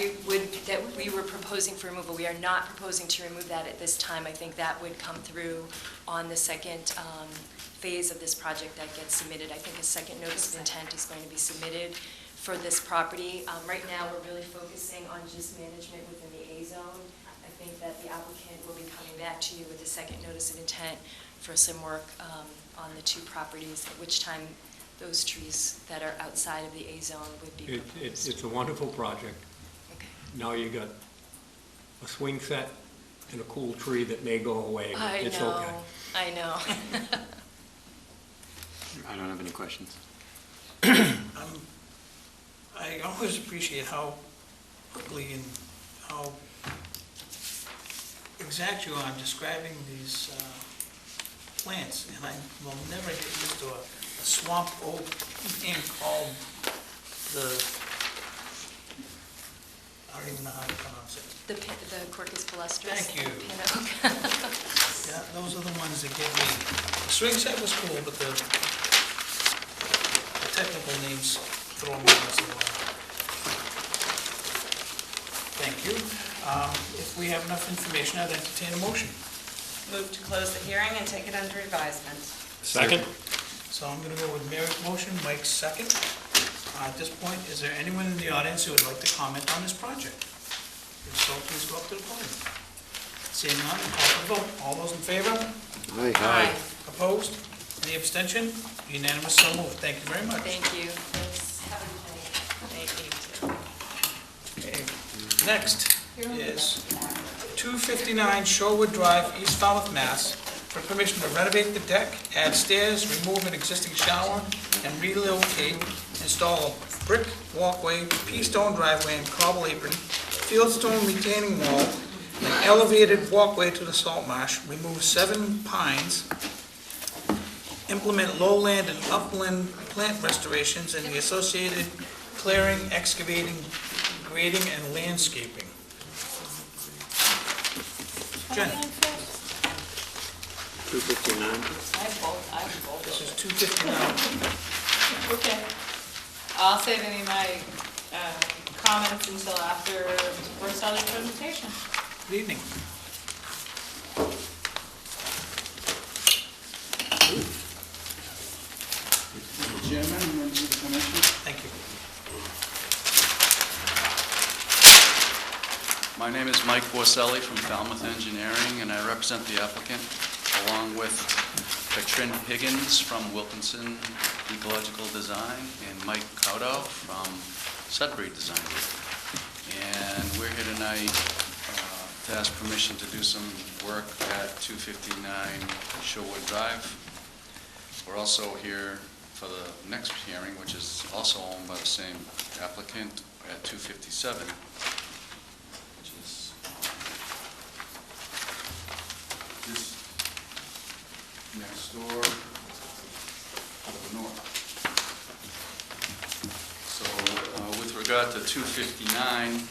we were proposing for removal. We are not proposing to remove that at this time. I think that would come through on the second phase of this project that gets submitted. I think a second notice of intent is going to be submitted for this property. Right now, we're really focusing on just management within the A zone. I think that the applicant will be coming back to you with a second notice of intent for some work on the 2 properties, at which time those trees that are outside of the A zone would be proposed. It's a wonderful project. Okay. Now you got a swing set and a cool tree that may go away, but it's okay. I know. I don't have any questions. I always appreciate how quickly and how exact you are in describing these plants, and I will never get used to a swamp oak being called I don't even know how to pronounce it. The Quercus palustris. Thank you. Pin oak. Yeah, those are the ones that get me. The swing set was cool, but the technical names thrown in once in a while. Thank you. If we have enough information, I'd entertain a motion. Move to close the hearing and take it under advisement. Second? So I'm going to go with Mary's motion, Mike's second. At this point, is there anyone in the audience who would like to comment on this project? If so, please go up to the podium. Seeing none, call for the vote. All those in favor? Aye. Opposed? Any abstention? Unanimous, so moved. Thank you very much. Thank you. Okay. Next is 259 Shorewood Drive, East Falmouth, Mass. For permission to renovate the deck, add stairs, remove an existing shower, and relocate, install a brick walkway, pea-stone driveway, and cobble apron, fieldstone retaining wall, an elevated walkway to the salt marsh, remove 7 pines, implement lowland and upland plant restorations, and the associated clearing, excavating, grading, and landscaping. Jen? 259. I have both. This is 259. Okay. I'll save any of my comments until after Mr. Bursally's presentation. Good evening. Mr. Chairman, members of the commission, Thank you. my name is Mike Borselli from Falmouth Engineering, and I represent the applicant along with Katrin Higgins from Wilkinson Ecological Design and Mike Cowdow from Sudbury Design. And we're here tonight to ask permission to do some work at 259 Shorewood Drive. We're also here for the next hearing, which is also owned by the same applicant at 257, which is this next door to the north. So with regard to 259,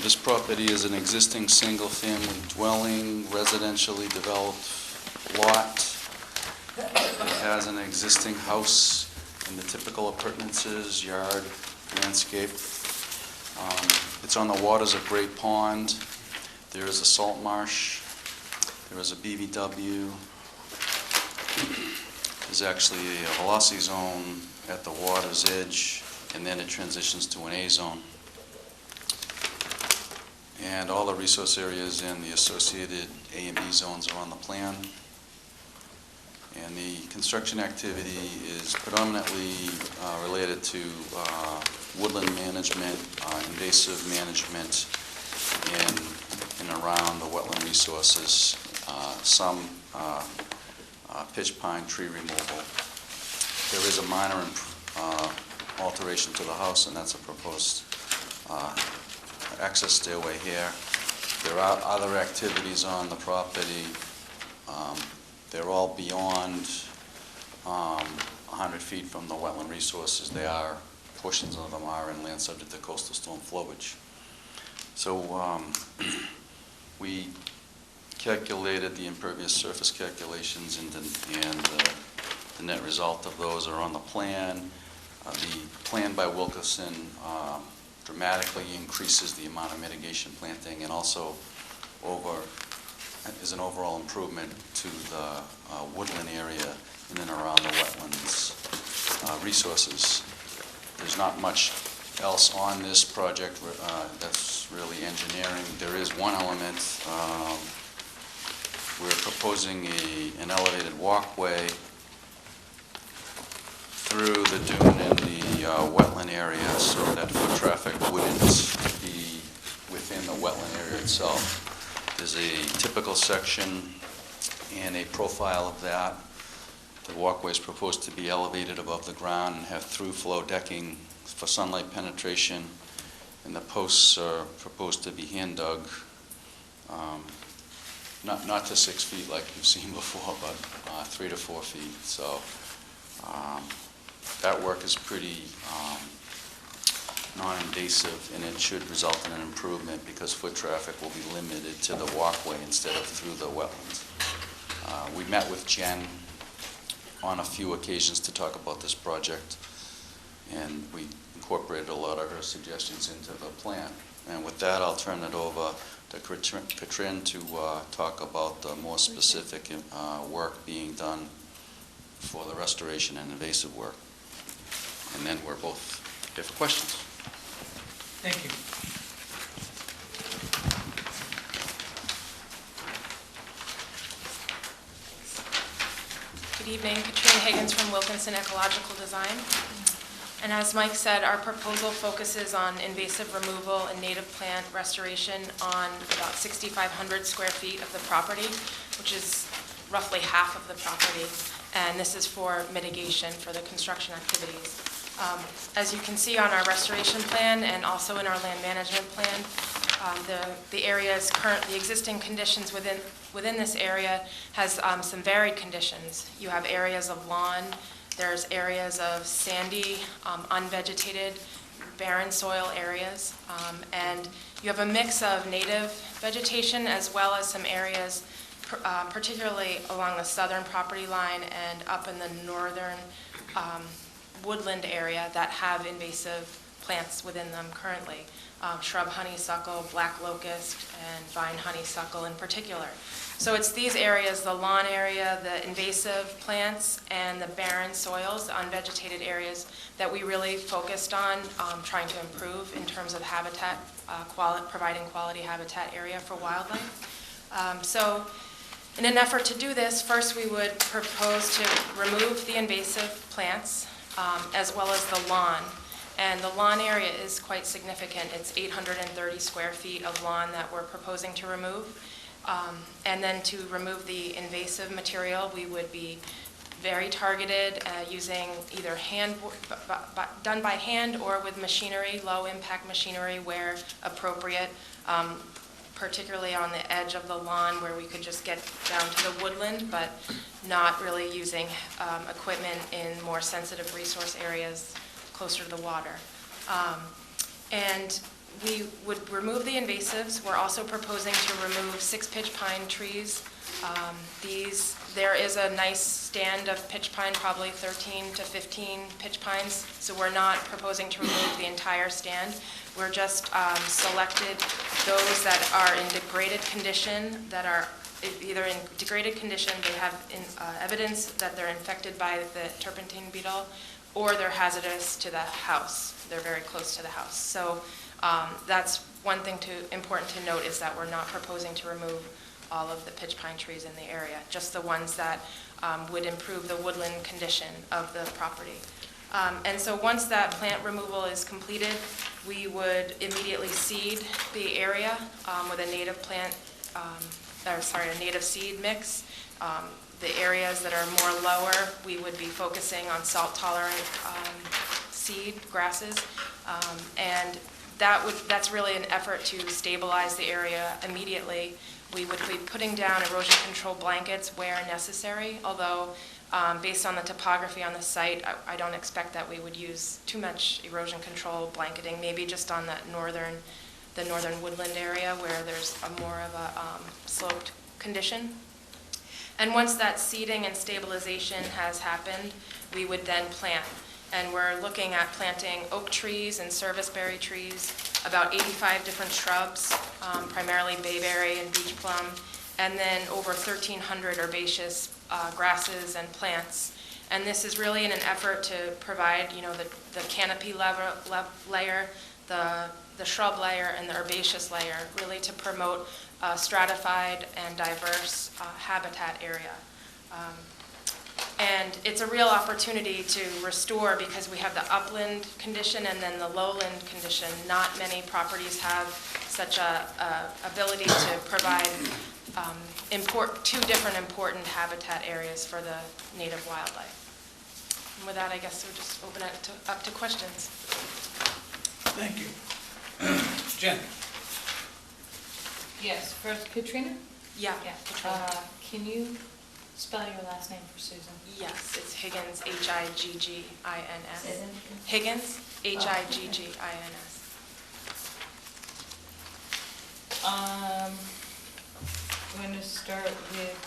this property is an existing single-family dwelling, residentially developed lot. It has an existing house and the typical appurtenances, yard, landscape. It's on the waters of Great Pond. There is a salt marsh. There is a BVW. There's actually a velocity zone at the water's edge, and then it transitions to an A zone. And all the resource areas and the associated A and B zones are on the plan. And the construction activity is predominantly related to woodland management, invasive management, and around the wetland resources, some pitch pine tree removal. There is a minor alteration to the house, and that's a proposed access stairway here. There are other activities on the property. They're all beyond 100 feet from the wetland resources. They are, portions of them are in land subject to coastal storm flowage. So we calculated the impervious surface calculations, and the net result of those are on the plan. The plan by Wilkinson dramatically increases the amount of mitigation planting, and also is an overall improvement to the woodland area in and around the wetlands resources. There's not much else on this project that's really engineering. There is one element. We're proposing an elevated walkway through the dune in the wetland area, so that foot traffic wouldn't be within the wetland area itself. There's a typical section and a profile of that. The walkway is proposed to be elevated above the ground and have through-flow decking for sunlight penetration, and the posts are proposed to be hand-dug, not to 6 feet like you've seen before, but 3 to 4 feet. So that work is pretty non-invasive, and it should result in an improvement because foot traffic will be limited to the walkway instead of through the wetlands. We met with Jen on a few occasions to talk about this project, and we incorporated a lot of her suggestions into the plan. And with that, I'll turn it over to Katrin to talk about the more specific work being done for the restoration and invasive work. And then we're both here for questions. Thank you. Good evening, Katrina Higgins from Wilkinson Ecological Design. And as Mike said, our proposal focuses on invasive removal and native plant restoration on about 6,500 square feet of the property, which is roughly half of the property. And this is for mitigation for the construction activities. As you can see on our restoration plan and also in our land management plan, the area's the existing conditions within this area has some varied conditions. You have areas of lawn, there's areas of sandy, unvegetated, barren soil areas, and you have a mix of native vegetation as well as some areas, particularly along the southern property line and up in the northern woodland area that have invasive plants within them currently. Shrub honeysuckle, black locust, and vine honeysuckle in particular. So it's these areas, the lawn area, the invasive plants, and the barren soils, the unvegetated areas, that we really focused on trying to improve in terms of habitat, providing quality habitat area for wildlife. So in an effort to do this, first we would propose to remove the invasive plants as well as the lawn. And the lawn area is quite significant. It's 830 square feet of lawn that we're proposing to remove. And then to remove the invasive material, we would be very targeted using either done by hand or with machinery, low impact machinery where appropriate, particularly on the edge of the lawn where we could just get down to the woodland, but not really using equipment in more sensitive resource areas closer to the water. And we would remove the invasives. We're also proposing to remove 6 pitch pine trees. There is a nice stand of pitch pine, probably 13 to 15 pitch pines, so we're not proposing to remove the entire stand. We're just selected those that are in degraded condition, that are either in degraded condition, they have evidence that they're infected by the turpentine beetle, or they're hazardous to the house. They're very close to the house. So that's one thing important to note, is that we're not proposing to remove all of the pitch pine trees in the area, just the ones that would improve the woodland condition of the property. And so once that plant removal is completed, we would immediately seed the area with a native a native seed mix. The areas that are more lower, we would be focusing on salt-tolerant seed grasses, and that's really an effort to stabilize the area immediately. We would be putting down erosion control blankets where necessary, although based on the topography on the site, I don't expect that we would use too much erosion control blanketing, maybe just on the northern woodland area where there's more of a sloped condition. And once that seeding and stabilization has happened, we would then plant. And we're looking at planting oak trees and serviceberry trees, about 85 different shrubs, primarily bayberry and beach plum, and then over 1,300 herbaceous grasses and plants. And this is really in an effort to provide, the canopy layer, the shrub layer, and the herbaceous layer, really to promote a stratified and diverse habitat area. And it's a real opportunity to restore, because we have the upland condition and then the lowland condition. Not many properties have such a ability to provide two different important habitat areas for the native wildlife. And with that, I guess we'll just open it up to questions. Thank you. Jen? Yes, first Katrina? Yeah. Can you spell your last name for Susan? Yes, it's Higgins, Higgins, Say that again. Higgins, Higgins. I'm going to start with,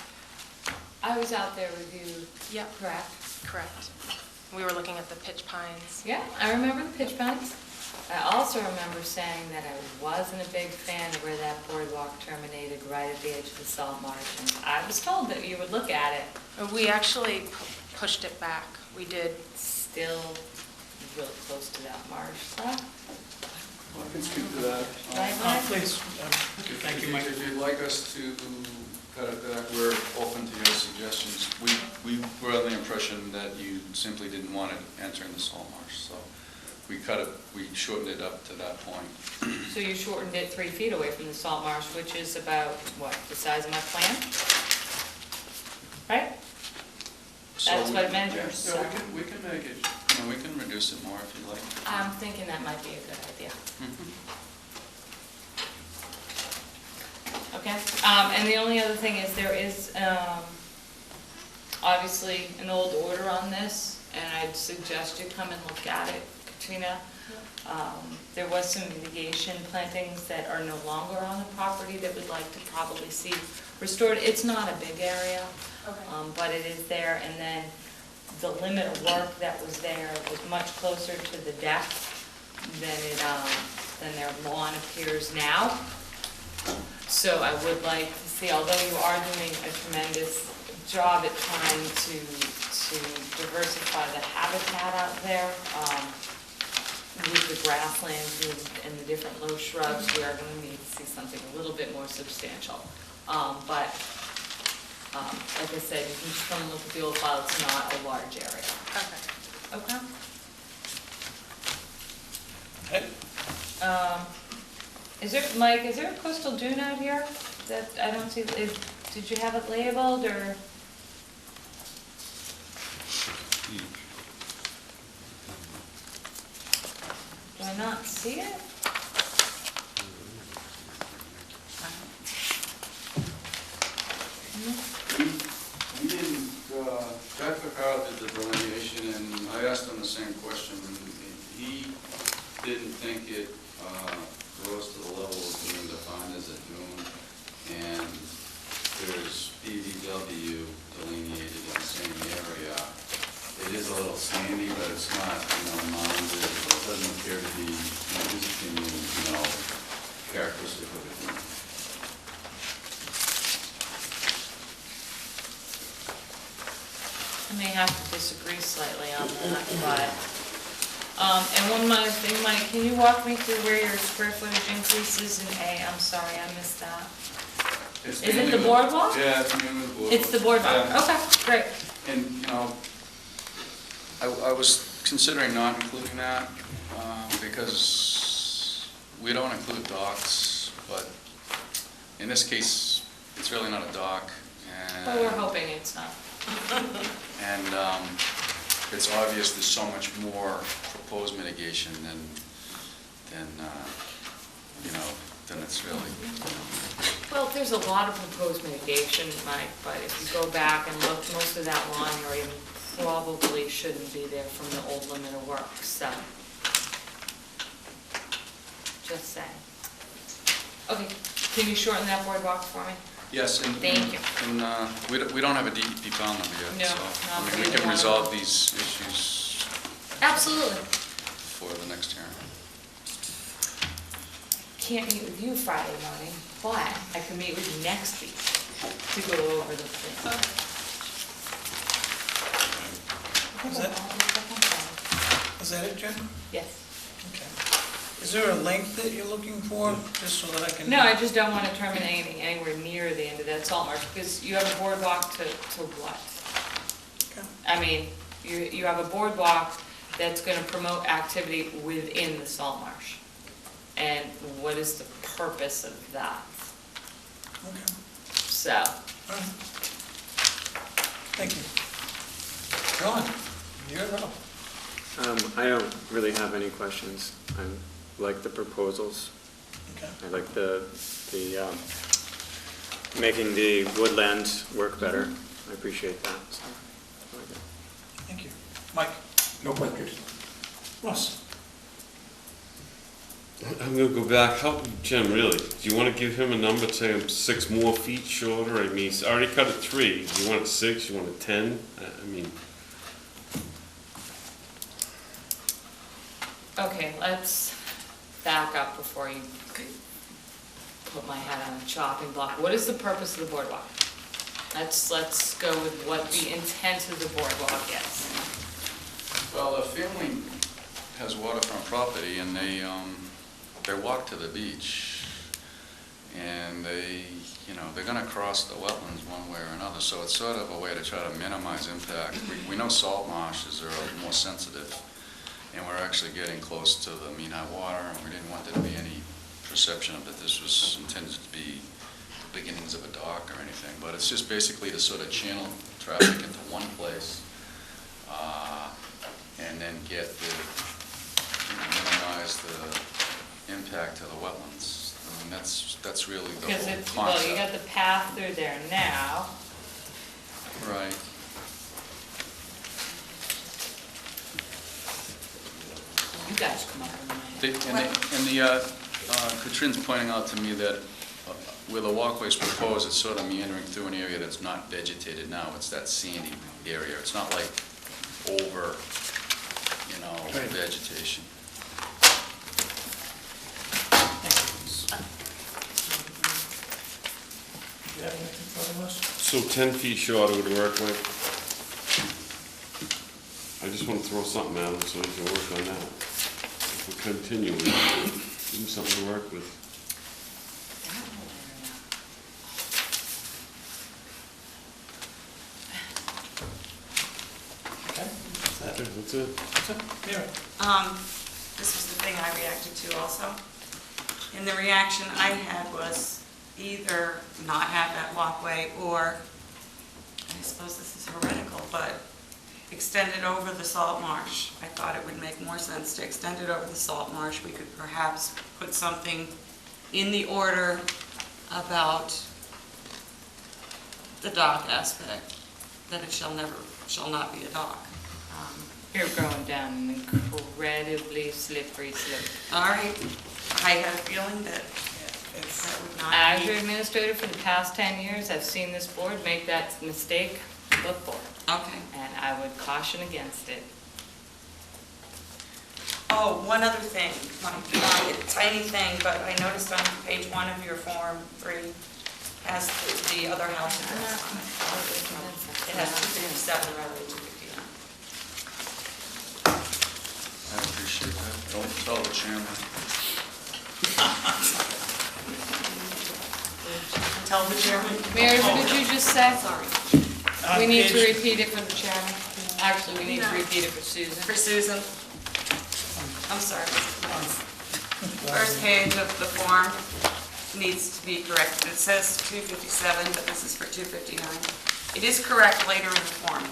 I was out there with you, Yep. correct? Correct. We were looking at the pitch pines. Yeah, I remember the pitch pines. I also remember saying that I wasn't a big fan of where that boardwalk terminated right at the edge of the salt marsh. And I was told that you would look at it. We actually pushed it back. We did. Still real close to that marsh, so. I can speak to that. Right, Mike? Please, thank you, Mike. If you'd like us to cut it back, we're open to your suggestions. We were under the impression that you simply didn't want it entering the salt marsh, so we cut it, we shortened it up to that point. So you shortened it 3 feet away from the salt marsh, which is about, what, the size of my plan? Right? So That's we- what it measures, Yeah, so. we can make it, you know, we can reduce it more if you'd like. I'm thinking that might be a good idea. Okay, and the only other thing is there is, obviously an old order on this, and I'd suggest you come and look at it, Katrina. There was some mitigation plantings that are no longer on the property that we'd like to probably see restored. It's not a big area, but it is there, and then the limit of work that was there was much closer to the deck than their lawn appears now. So I would like to see, although you are doing a tremendous job at trying to diversify the habitat out there, with the grasslands and the different low shrubs, we are going to need to see something a little bit more substantial. But like I said, you can just come and look at the old file, it's not a large area. Okay. Okay. Is there, Mike, is there a coastal dune out here that I don't see, did you have it labeled, or? Do I not see it? We didn't, Jack Picard did the delineation, and I asked him the same question. He didn't think it rose to the level of being defined as a dune, and there's BVW delineated in the same area. It is a little sandy, but it's not, mounded, it doesn't appear to be, in his opinion, characteristic of a dune. I may have to disagree slightly on that, but, and one minor thing, Mike, can you walk me through where your square footage increases in A? I'm sorry, I missed that. It's Is it mainly the with- boardwalk? Yeah, it's mainly the boardwalk. It's the boardwalk, Yeah. okay, great. And, I was considering not including that, because we don't include docks, but in this case, it's really not a dock, and... Well, we're hoping it's not. And it's obvious there's so much more proposed mitigation than it's really. Well, there's a lot of proposed mitigation, Mike, but if you go back and look, most of that lawn area probably shouldn't be there from the old limit of work, so. Just saying. Okay, can you shorten that boardwalk for me? Yes, and. Thank you. And we don't have a DEP file number yet, No, so. not I for mean, we either can one of resolve them. these issues Absolutely. for the next hearing. Can't meet with you Friday morning, but I can meet with you next week to go over the thing. Is that it, Jen? Yes. Okay. Is there a length that you're looking for, just so that I can? No, I just don't want to terminate anywhere near the end of that salt marsh, because you have a boardwalk to what? Okay. I mean, you have a boardwalk that's going to promote activity within the salt marsh. And what is the purpose of that? Okay. So, All right. Thank you. John, you're up. I don't really have any questions. I like the proposals. Okay. I like the making the woodland work better. I appreciate that. So, I like it. Thank you. Mike? No questions. Russ? I'm gonna go back, Jim, really, do you wanna give him a number, say I'm 6 more feet shorter? I mean, he's already cut it 3, you want it 6, you want it 10? I mean, Okay, let's back up before you put my head on a chopping block. What is the purpose of the boardwalk? Let's go with what the intent of the boardwalk is. Well, a family has waterfront property, and they walk to the beach, and they're gonna cross the wetlands one way or another, so it's sort of a way to try to minimize impact. We know salt marshes are more sensitive, and we're actually getting close to the mean high water, and we didn't want there to be any perception of that this was intended to be the beginnings of a dock or anything, but it's just basically to sort of channel traffic into one place, and then get minimize the impact to the wetlands. I mean, that's really the Because whole it's, concept. well, you got the path through there now. Right. You guys come up with a Katrin's pointing out to me that where the walkway's proposed, it's sort of meandering through an area that's not vegetated now. It's that sandy area. It's not like over, Right. vegetation. Do you have anything further, Wes? So 10 feet short would work with. I just want to throw something at him so he can work on that. If we continue, we give him something to work with. Okay, That's it. that's it. Mary? This was the thing I reacted to also. And the reaction I had was either not have that walkway, or, I suppose this is heretical, but extend it over the salt marsh. I thought it would make more sense to extend it over the salt marsh. We could perhaps put something in the order about the dock aspect, that it shall not be a dock. You're going down an incredibly slippery slope. All right, I had a feeling that that would not As be. your administrator for the past 10 years, I've seen this board make that mistake before, Okay. and I would caution against it. Oh, one other thing, a tiny thing, but I noticed on page 1 of your Form 3 has the other house address on it. It has 257 rather than 259. I appreciate that. Don't tell the chairman. Tell the chairman. Mary, what did you just say? Sorry. On We need to page- repeat it for the chairman. Actually, we need to repeat it for Susan. For Susan. I'm sorry. First page of the form needs to be corrected. It says 257, but this is for 259. It is correct later in the form.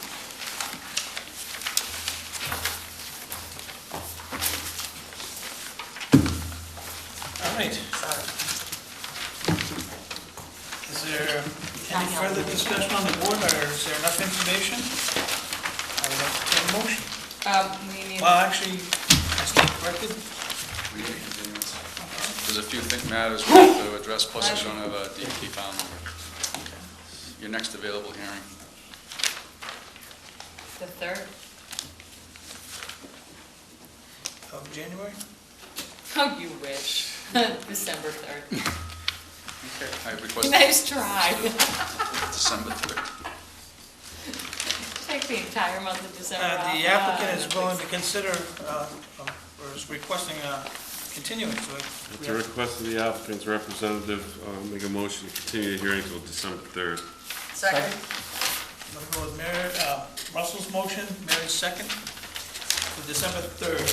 All right. Sorry. Is there any further discussion on the board, or is there enough information? I would like to take a motion. We need, Well, actually, I stand corrected. We need a continuance. There's a few matters we have to address, plus we don't have a DEP file number. Your next available hearing. the 3rd. Of January? Oh, you wish. December 3rd. Okay. I request Nice try. December 3rd. Take the entire month of December off. The applicant is willing to consider, or is requesting a continuance. So At we the have- request of the applicant's representative, make a motion to continue the hearing until December 3rd. Second. I'm going to go with Mary, Russell's motion, Mary's second, for December 3rd.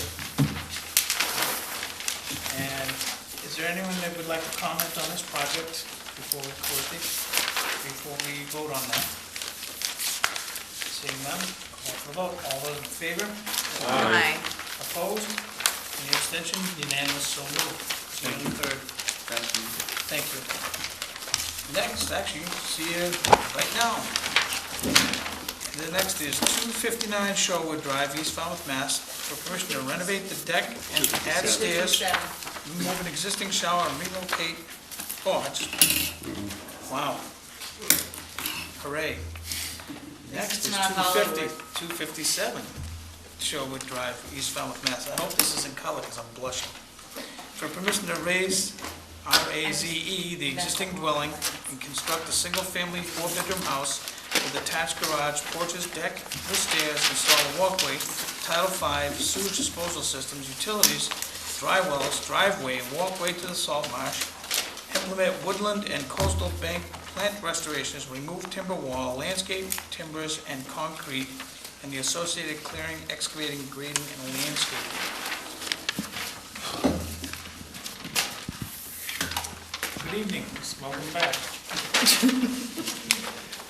And is there anyone that would like to comment on this project before we close it, before we vote on that? Seeing none, call for the vote. All those in favor? Aye. Opposed? Any abstention? Unanimous, so moved. December 3rd. Thank you. Thank you. Next, actually, see you right now. The next is 259 Shorewood Drive, East Falmouth, Mass, for permission to renovate the deck and add stairs, remove an existing shower, and relocate porch. Wow. Hooray. Next is Not Hollywood. 257. Sherwood Drive, East Falmouth, Mass. I hope this is in color because I'm blushing. For permission to raise, R-A-Z-E, the existing dwelling and construct a single-family, four-bedroom house with attached garage, porches, deck, with stairs, install a walkway, Title V, sewage disposal systems, utilities, dry wells, driveway, walkway to the salt marsh, implement woodland and coastal bank plant restorations, remove timber wall, landscape timbers and concrete, and the associated clearing, excavating, grading, and landscaping. Good evening, welcome back.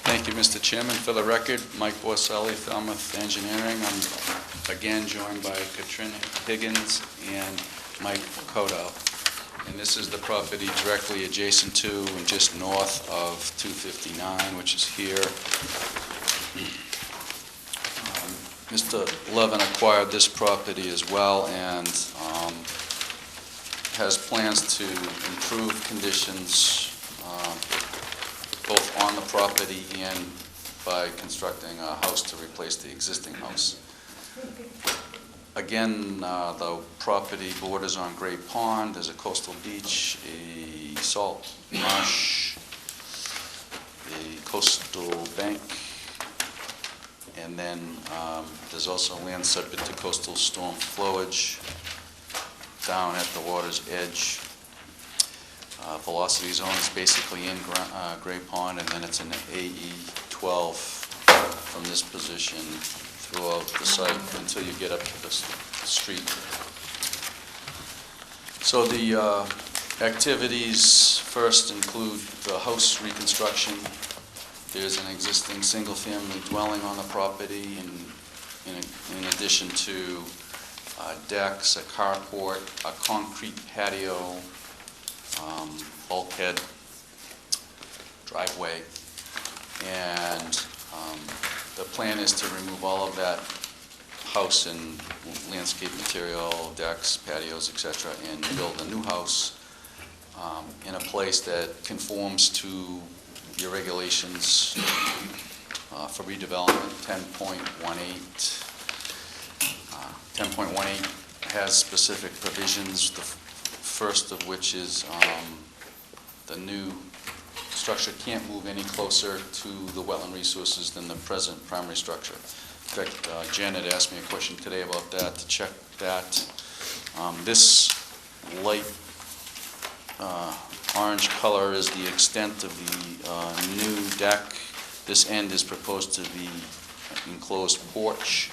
Thank you, Mr. Chairman. For the record, Mike Borselli, Falmouth Engineering. I'm again joined by Katrin Higgins and Mike Kodo. And this is the property directly adjacent to and just north of 259, which is here. Mr. Levin acquired this property as well and has plans to improve conditions both on the property and by constructing a house to replace the existing house. Again, the property borders on Great Pond. There's a coastal beach, a salt marsh, a coastal bank, and then there's also land subject to coastal storm flowage down at the water's edge. Velocity zone is basically in Great Pond, and then it's an AE 12 from this position throughout the site until you get up to the street. So the activities first include the house reconstruction. There's an existing single-family dwelling on the property, and in addition to decks, a carport, a concrete patio, bulkhead, driveway, and the plan is to remove all of that house and landscape material, decks, patios, etc., and build a new house in a place that conforms to your regulations for redevelopment. 10.18. 10.18 has specific provisions, the first of which is the new structure can't move any closer to the wetland resources than the present primary structure. In fact, Janet asked me a question today about that, to check that. This light orange color is the extent of the new deck. This end is proposed to be enclosed porch.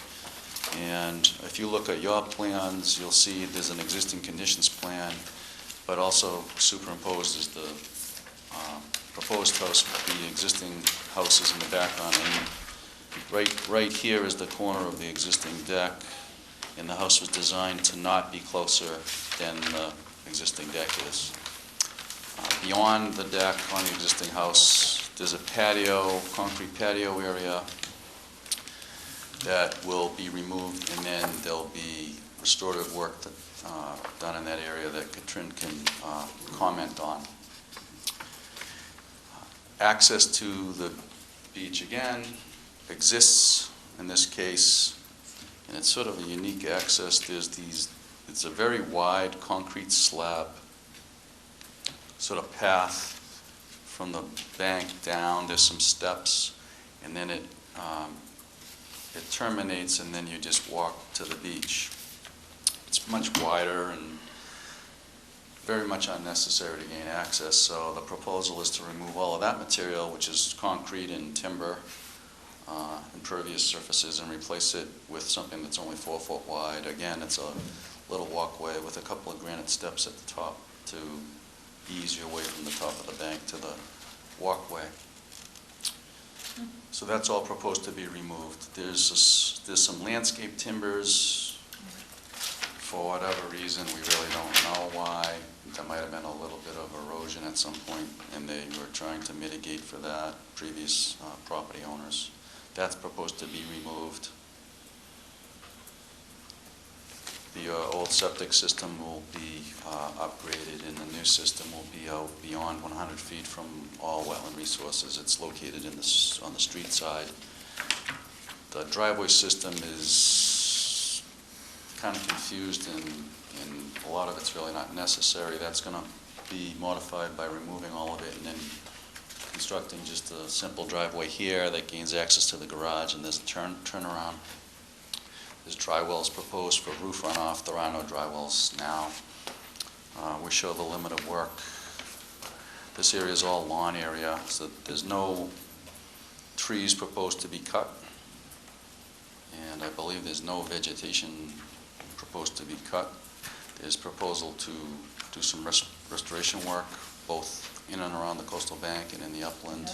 And if you look at your plans, you'll see there's an existing conditions plan, but also superimposed is the proposed house. The existing house is in the background. And right here is the corner of the existing deck, and the house was designed to not be closer than the existing deck is. Beyond the deck on the existing house, there's a patio, concrete patio area that will be removed, and then there'll be restorative work done in that area that Katrin can comment on. Access to the beach, again, exists in this case, and it's sort of a unique access. It's a very wide concrete slab, sort of path from the bank down. There's some steps, and then it terminates, and then you just walk to the beach. It's much wider and very much unnecessary to gain access, so the proposal is to remove all of that material, which is concrete and timber, impervious surfaces, and replace it with something that's only 4 foot wide. Again, it's a little walkway with a couple of granite steps at the top to ease your way from the top of the bank to the walkway. So that's all proposed to be removed. There's some landscape timbers. For whatever reason, we really don't know why. There might have been a little bit of erosion at some point, and they were trying to mitigate for that, previous property owners. That's proposed to be removed. The old septic system will be upgraded, and the new system will be out beyond 100 feet from all wetland resources. It's located on the street side. The driveway system is kind of confused, and a lot of it's really not necessary. That's going to be modified by removing all of it and then constructing just a simple driveway here that gains access to the garage, and there's a turnaround. There's dry wells proposed for roof runoff. There are no dry wells now. We show the limit of work. This area is all lawn area, so there's no trees proposed to be cut. And I believe there's no vegetation proposed to be cut. There's proposal to do some restoration work, both in and around the coastal bank and in the upland.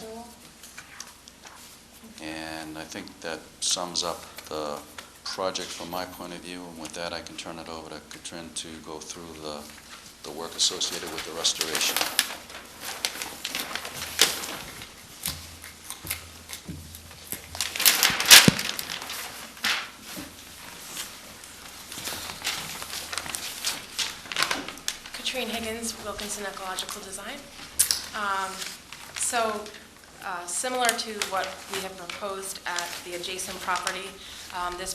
And I think that sums up the project from my point of view, and with that I can turn it over to Katrin to go through the work associated with the restoration. Katrin Higgins, Wilkinson Ecological Design. Similar to what we have proposed at the adjacent property, this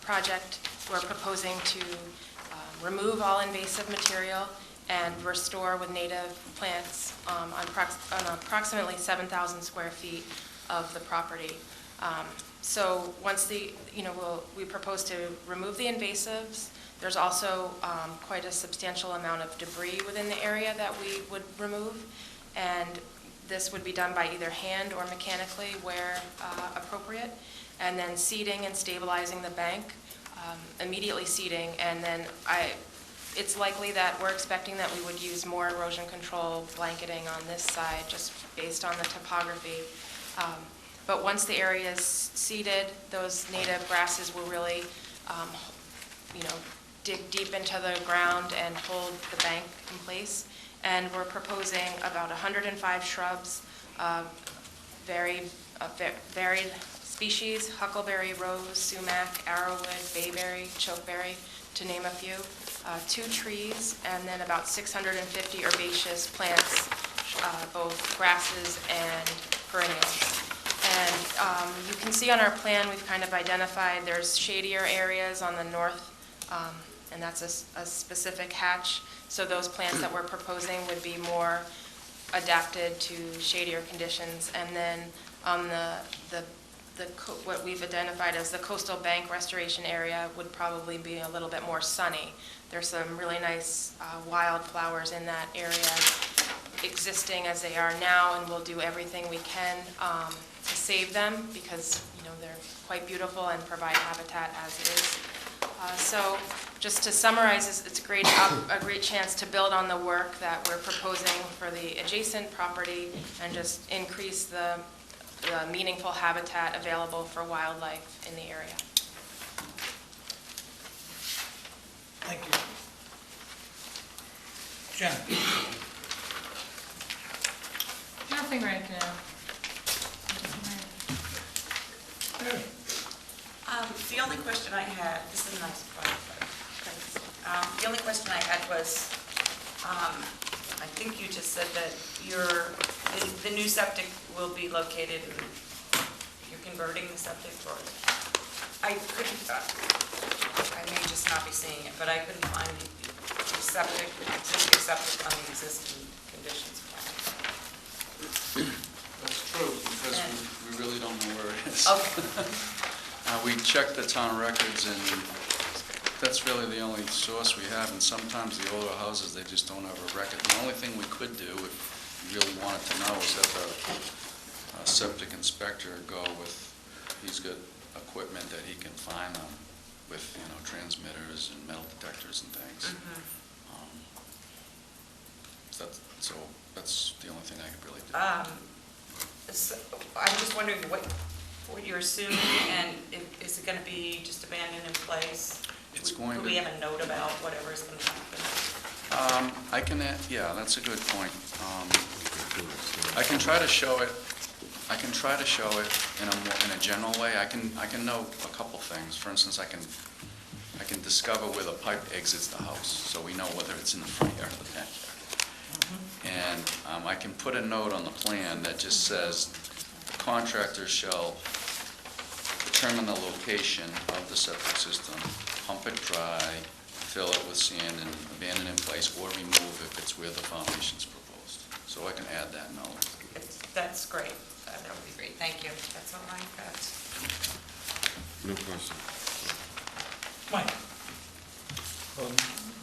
project, we're proposing to remove all invasive material and restore with native plants on approximately 7,000 square feet of the property. So once we propose to remove the invasives. There's also quite a substantial amount of debris within the area that we would remove, and this would be done by either hand or mechanically where appropriate, and then seeding and stabilizing the bank, immediately seeding, and then it's likely that we're expecting that we would use more erosion control blanketing on this side just based on the topography. But once the area is seeded, those native grasses will really dig deep into the ground and hold the bank in place. And we're proposing about 105 shrubs, varied species: huckleberry, rose, sumac, arrowwood, bayberry, chokeberry, to name a few. 2 trees, and then about 650 herbaceous plants, both grasses and perennials. And you can see on our plan, we've kind of identified there's shadier areas on the north, and that's a specific hatch. So those plants that we're proposing would be more adapted to shadier conditions. And then on what we've identified as the coastal bank restoration area would probably be a little bit more sunny. There's some really nice wildflowers in that area existing as they are now, and we'll do everything we can to save them because they're quite beautiful and provide habitat as it is. So just to summarize, it's a great chance to build on the work that we're proposing for the adjacent property and just increase the meaningful habitat available for wildlife in the area. Thank you. Jen? Nothing right now. The only question I had, this is a nice project, thanks. The only question I had was, I think you just said that the new septic will be located, you're converting the septic, or I couldn't, I may just not be seeing it, but I couldn't find the existing septic on the existing conditions plan. That's true, because we really don't know where it is. Okay. We checked the town records, and that's really the only source we have, and sometimes the older houses, they just don't have a record. The only thing we could do, if you really wanted to know, is have a septic inspector go with, he's got equipment that he can find them with, transmitters and metal detectors and things. So that's the only thing I could really do. So I'm just wondering what you're assuming, and is it going to be just abandoned in place? It's going to. Do we have a note about whatever is going to happen? Yeah, that's a good point. I can try to show it. I can try to show it in a general way. I can note a couple things. For instance, I can discover where the pipe exits the house, so we know whether it's in the front yard or the backyard. And I can put a note on the plan that just says the contractor shall determine the location of the septic system pump it dry, fill it with sand, and abandon in place, or remove if it's where the foundation's proposed. So I can add that note. That's great. That would be great. Thank you. That's all I got. No question. Mike?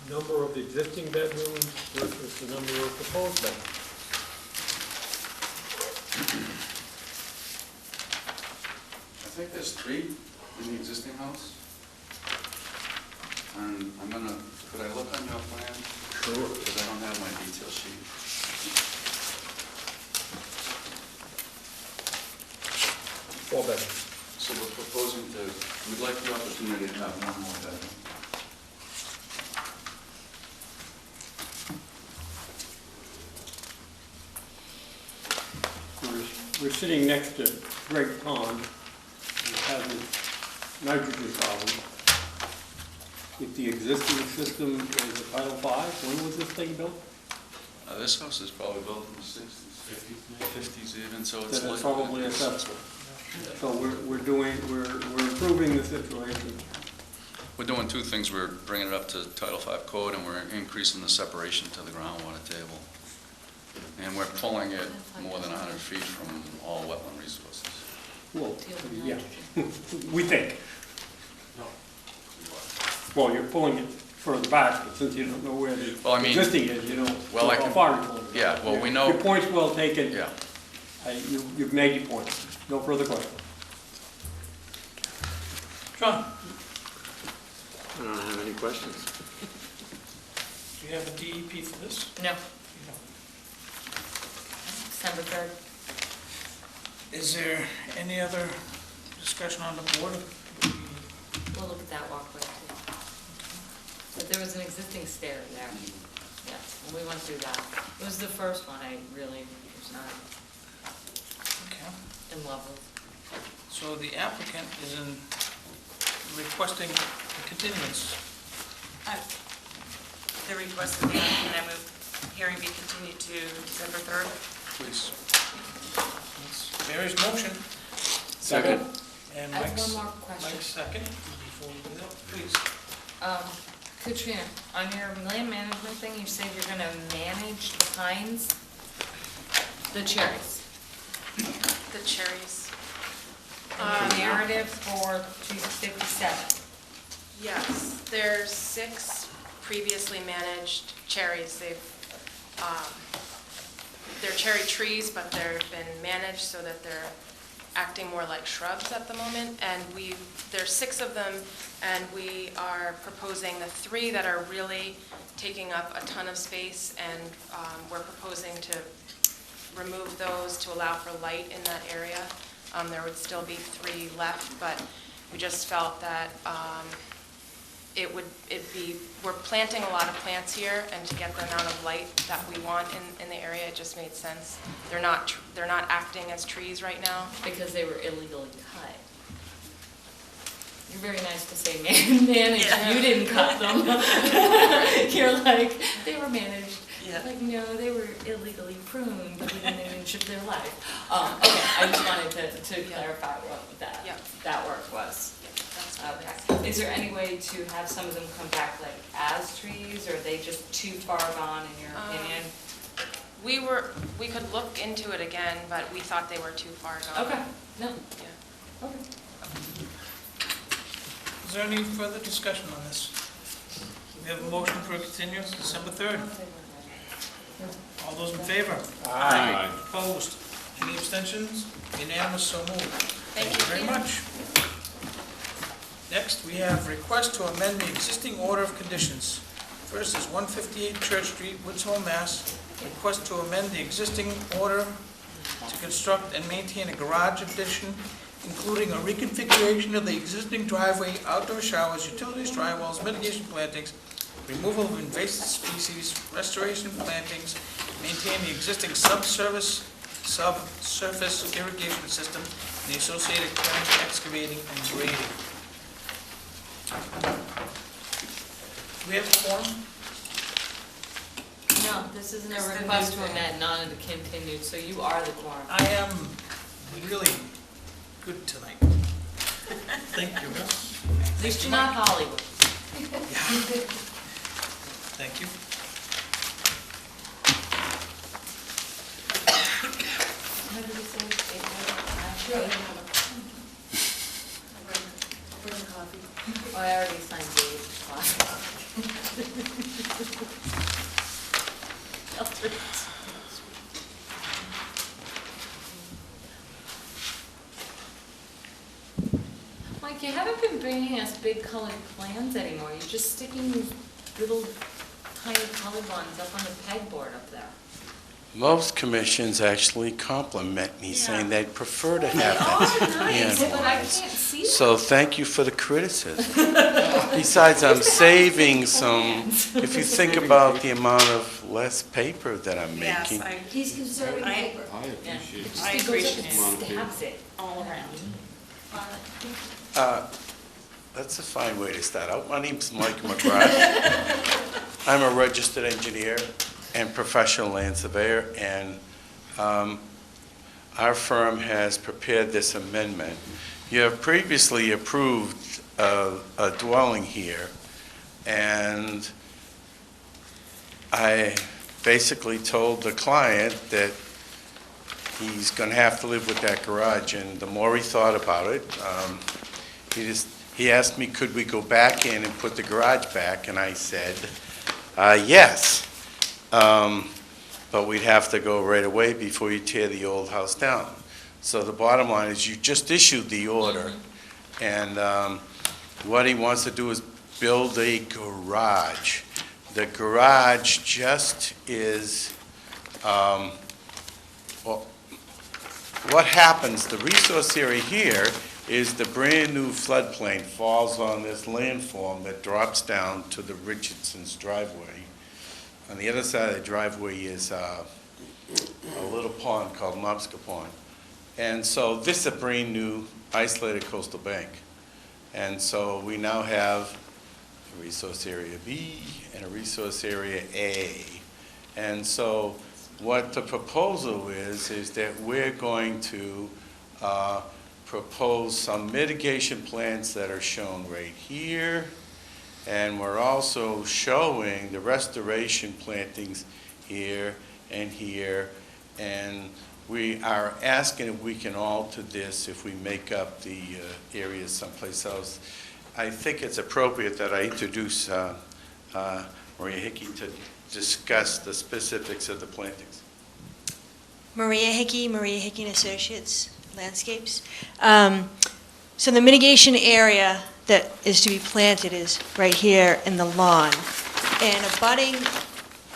Number of existing bedrooms versus the number of proposed bedrooms. I think there's 3 in the existing house. And could I look on your plan? Sure. Because I don't have my detail sheet. 4 bedrooms. So we're proposing we'd like the opportunity to have 1 more bedroom. We're sitting next to Great Pond, which has a nitrogen problem. If the existing system is a Title V, when was this thing built? This house is probably built in the 60s, 50s even, so it's Then like... it's probably acceptable. So we're improving the situation. We're doing 2 things. We're bringing it up to Title V code, and we're increasing the separation to the groundwater table. And we're pulling it more than 100 feet from all wetland resources. Well, yeah, we think. Well, you're pulling it further back, but since you don't know where the Well, I mean- existing is, you don't Well, know I how can- far you're pulling it. Yeah, well, we know... Your point's well taken. Yeah. You've made your point. No further questions. John, I don't have any questions. do you have a DEP for this? No, You don't. December 3rd. Is there any other discussion on the board? We'll look at that walkway too. But there was an existing stair there. Yes, and we went through that. It was the first one I really was not Okay. in love with. So the applicant is requesting a continuance. The request of the applicant, I move hearing be continued to December 3rd. Please. That's Mary's motion. Second. And I have Mike's, one more question. Mike's second. Before we do that, please. Katrina, on your land management thing, you say you're gonna manage the pines, the cherries. The cherries. And the narrative for 257. Yes, there's 6 previously managed cherries. They're cherry trees, but they've been managed so that they're acting more like shrubs at the moment. And there's 6 of them, and we are proposing the 3 that are really taking up a ton of space, and we're proposing to remove those to allow for light in that area. There would still be 3 left, but we just felt that we're planting a lot of plants here, and to get the amount of light that we want in the area, it just made sense. They're not acting as trees right now. Because they were illegally cut. You're very nice to say managed, Yeah. you didn't cut them. You're like, they were managed. Yeah. Like, no, they were illegally pruned, but we didn't enrich their life. Okay, I just wanted to clarify what that work was. Okay. Is there any way to have some of them come back like as trees, or are they just too far gone in your opinion? We could look into it again, but we thought they were too far gone. Okay, no, Yeah. okay. Is there any further discussion on this? We have a motion for a continuance, December 3rd. All those in favor? Aye. Opposed? Any abstentions? Unanimous, so moved. Thank you. Very much. Next, we have request to amend the existing order of conditions. First is 158 Church Street, Woods Hole, Mass. Request to amend the existing order to construct and maintain a garage addition, including a reconfiguration of the existing driveway, outdoor showers, utilities, drywalls, mitigation plantings, removal of invasive species, restoration plantings, maintain the existing subsurface irrigation system, and the associated trench excavating and grading. Do we have a form? No, this isn't a It's the request new to amend, not to continue, so you are the quorum. I am really good tonight. Thank you. At least you're not Hollywood. Thank you. How did you say it? Sure. Bring coffee. Oh, I already signed Dave's Mike, you haven't been bringing us big colored plans anymore. You're just sticking these little tiny polygons up on the pegboard up there. Most commissions actually compliment me, saying they'd prefer to have Oh, that nice, but I can't hand-wise. see them. So thank you for the criticism. Besides, I'm saving some, if you think about the amount of less paper that I'm Yes, making. He's conserving paper. I appreciate It it. just I goes up appreciate and it. stabs it all around. That's a fine way to start out. My name's Mike McGrath. I'm a registered engineer and professional land surveyor, and our firm has prepared this amendment. You have previously approved a dwelling here, and I basically told the client that he's going to have to live with that garage, and the more he thought about it, he asked me, could we go back in and put the garage back, and I said, yes. But we'd have to go right away before you tear the old house down. So the bottom line is you just issued the order, and what he wants to do is build a garage. The garage just is, well, what happens, the resource area here is the brand-new floodplain falls on this landform that drops down to the Richardson's driveway. On the other side of the driveway is a little pond called Lobster Pond. And so this is a brand-new isolated coastal bank. And so we now have a resource area B and a resource area A. And so what the proposal is that we're going to propose some mitigation plans that are shown right here. And we're also showing the restoration plantings here and here. And we are asking if we can alter this if we make up the areas someplace else. I think it's appropriate that I introduce Maria Hickey to discuss the specifics of the plantings. Maria Hickey and Associates Landscapes. So the mitigation area that is to be planted is right here in the lawn. And abutting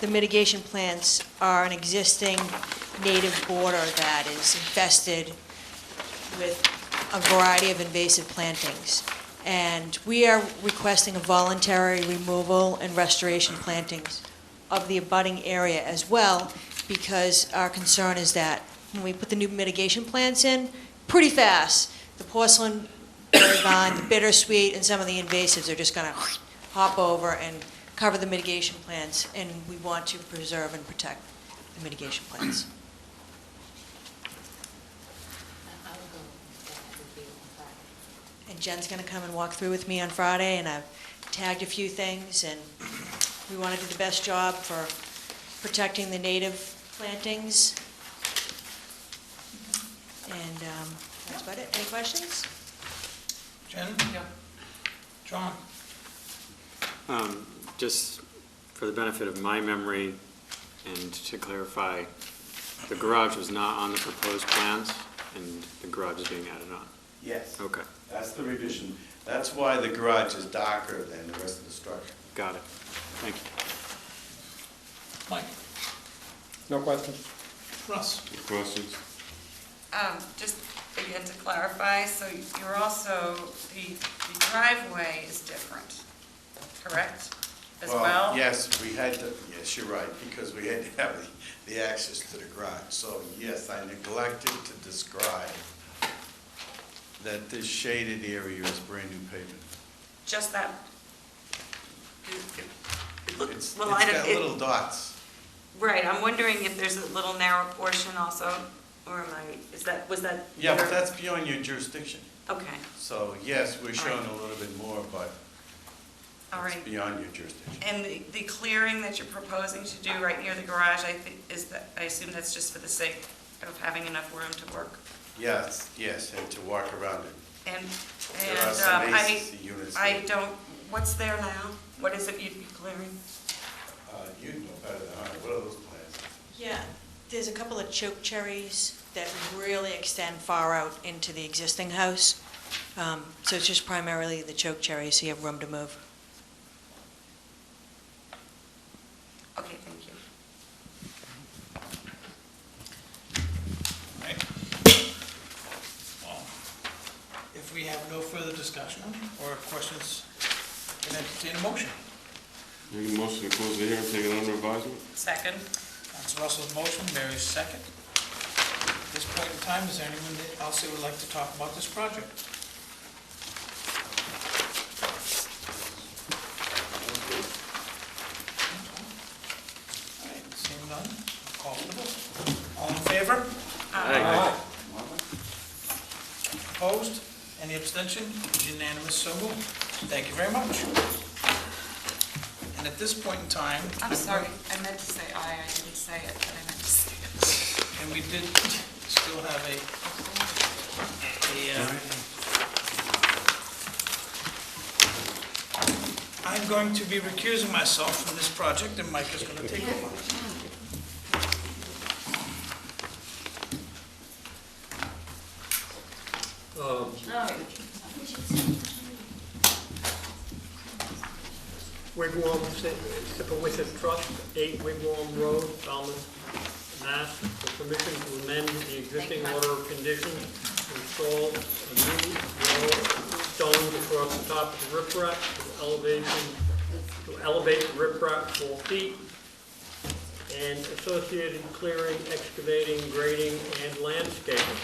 the mitigation plants are an existing native border that is infested with a variety of invasive plantings. And we are requesting a voluntary removal and restoration plantings of the abutting area as well, because our concern is that when we put the new mitigation plants in, pretty fast, the porcelain vine, the bittersweet, and some of the invasives are just going to hop over and cover the mitigation plants, and we want to preserve and protect the mitigation plants. And Jen's going to come and walk through with me on Friday, and I've tagged a few things, and we want to do the best job for protecting the native plantings. And that's about it. Any questions? Jen? Yeah. John? Just for the benefit of my memory and to clarify, the garage was not on the proposed plans and the garage is being added on? Yes. Okay, That's the revision. That's why the garage is darker than the rest of the structure. got it. Thank you. Mike? No questions? Russ? Questions? Just again to clarify, so you're also, the driveway is different, correct, as well? Yes, we had to, yes, you're right, because we had to have the access to the garage. So yes, I neglected to describe that this shaded area is brand-new pavement. Just that? It's Well, got little dots. Right, I'm wondering if there's a little narrow portion also, or am I, was that? Yeah, but that's beyond your jurisdiction. Okay, So yes, we're showing a little bit more, but All right. It's beyond your jurisdiction. And the clearing that you're proposing to do right near the garage, I think, I assume that's just for the sake of having enough room to work? Yes, yes, and to walk around it. And, There are some I AC units I there. don't, what's there now? What is it you'd be clearing? You'd know better than I. What are those plans? Yeah, there's a couple of choke cherries that really extend far out into the existing house. So it's just primarily the choke cherries, so you have room to move. Okay, thank you. Right. Well, if we have no further discussion or questions, can I entertain a motion? Make a motion to close the hearing, take it under advisement? Second? Council Russell's motion, Mary's second. At this point in time, is there anyone else that would like to talk about this project? All right, seeing none, I'll call for the vote. All in favor? Aye. Opposed? Any abstention? Unanimous, so moved. Thank you very much. And at this point in time... I'm sorry, I meant to say aye, I didn't say it, but I meant to say it. And we did still have I'm going to be recusing myself from this project, and Mike is going to take over. Wigwam, Sipawicca Trust, 8 Wigwam Road, Falmouth, Mass. For permission to amend the existing order of conditions, install a new row of stones across the top of the riprap to elevate the riprap 4 feet, and associated clearing, excavating, grading, and landscaping.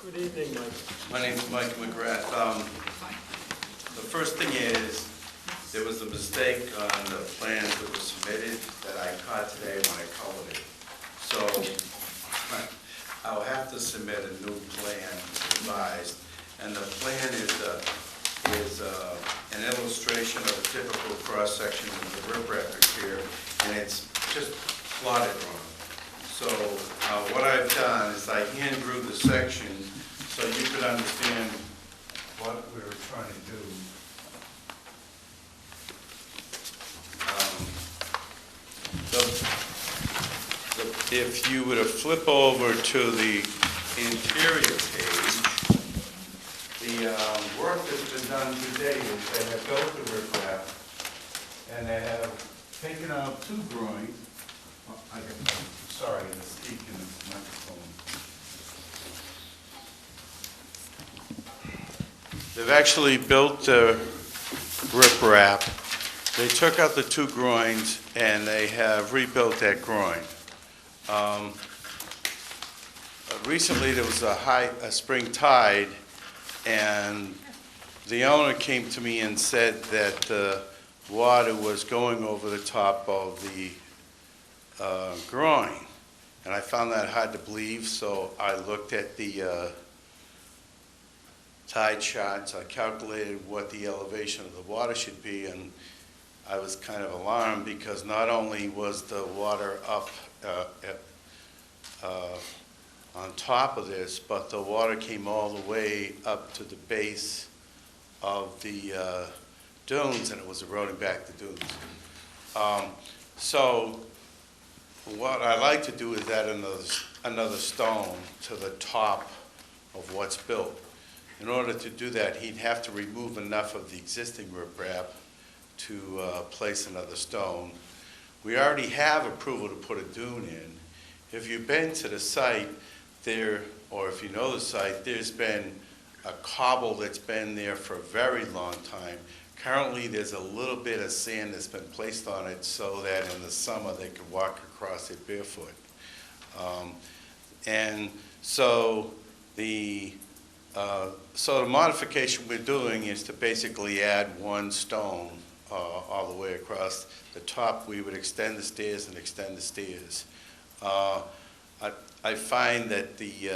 Good evening, Mike. My name's Mike McGrath. The first thing is, there was a mistake on the plans that were submitted that I caught today when I colored it. So I'll have to submit a new plan revised. And the plan is an illustration of a typical cross-section of the riprap here, and it's just plotted wrong. So what I've done is I hand drew the section so you could understand what we were trying to do. If you were to flip over to the interior page, the work that's been done today is they have built the riprap, and they have taken out 2 groins. Sorry, to speak in this microphone. They've actually built the riprap. They took out the 2 groins, and they have rebuilt that groin. Recently, there was a spring tide, and the owner came to me and said that the water was going over the top of the groin. And I found that hard to believe, so I looked at the tide charts. I calculated what the elevation of the water should be, and I was kind of alarmed because not only was the water up on top of this, but the water came all the way up to the base of the dunes, and it was eroding back the dunes. So what I like to do is add another stone to the top of what's built. In order to do that, he'd have to remove enough of the existing riprap to place another stone. We already have approval to put a dune in. If you've been to the site there, or if you know the site, there's been a cobble that's been there for a very long time. Currently, there's a little bit of sand that's been placed on it so that in the summer they could walk across it barefoot. And so the modification we're doing is to basically add 1 stone all the way across the top. We would extend the stairs and extend the stairs. I find that the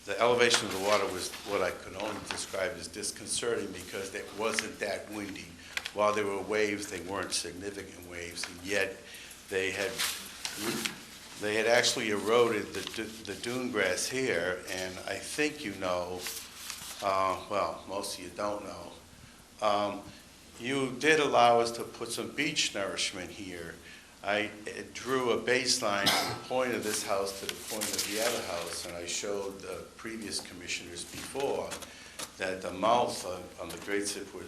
the elevation of the water was what I could only describe as disconcerting because it wasn't that windy. While there were waves, they weren't significant waves, and yet they had actually eroded the dune grass here, and I think you know, well, most of you don't know, you did allow us to put some beach nourishment here. I drew a baseline from the point of this house to the point of the other house, and I showed the previous commissioners before that the mouth on the Great Sipwood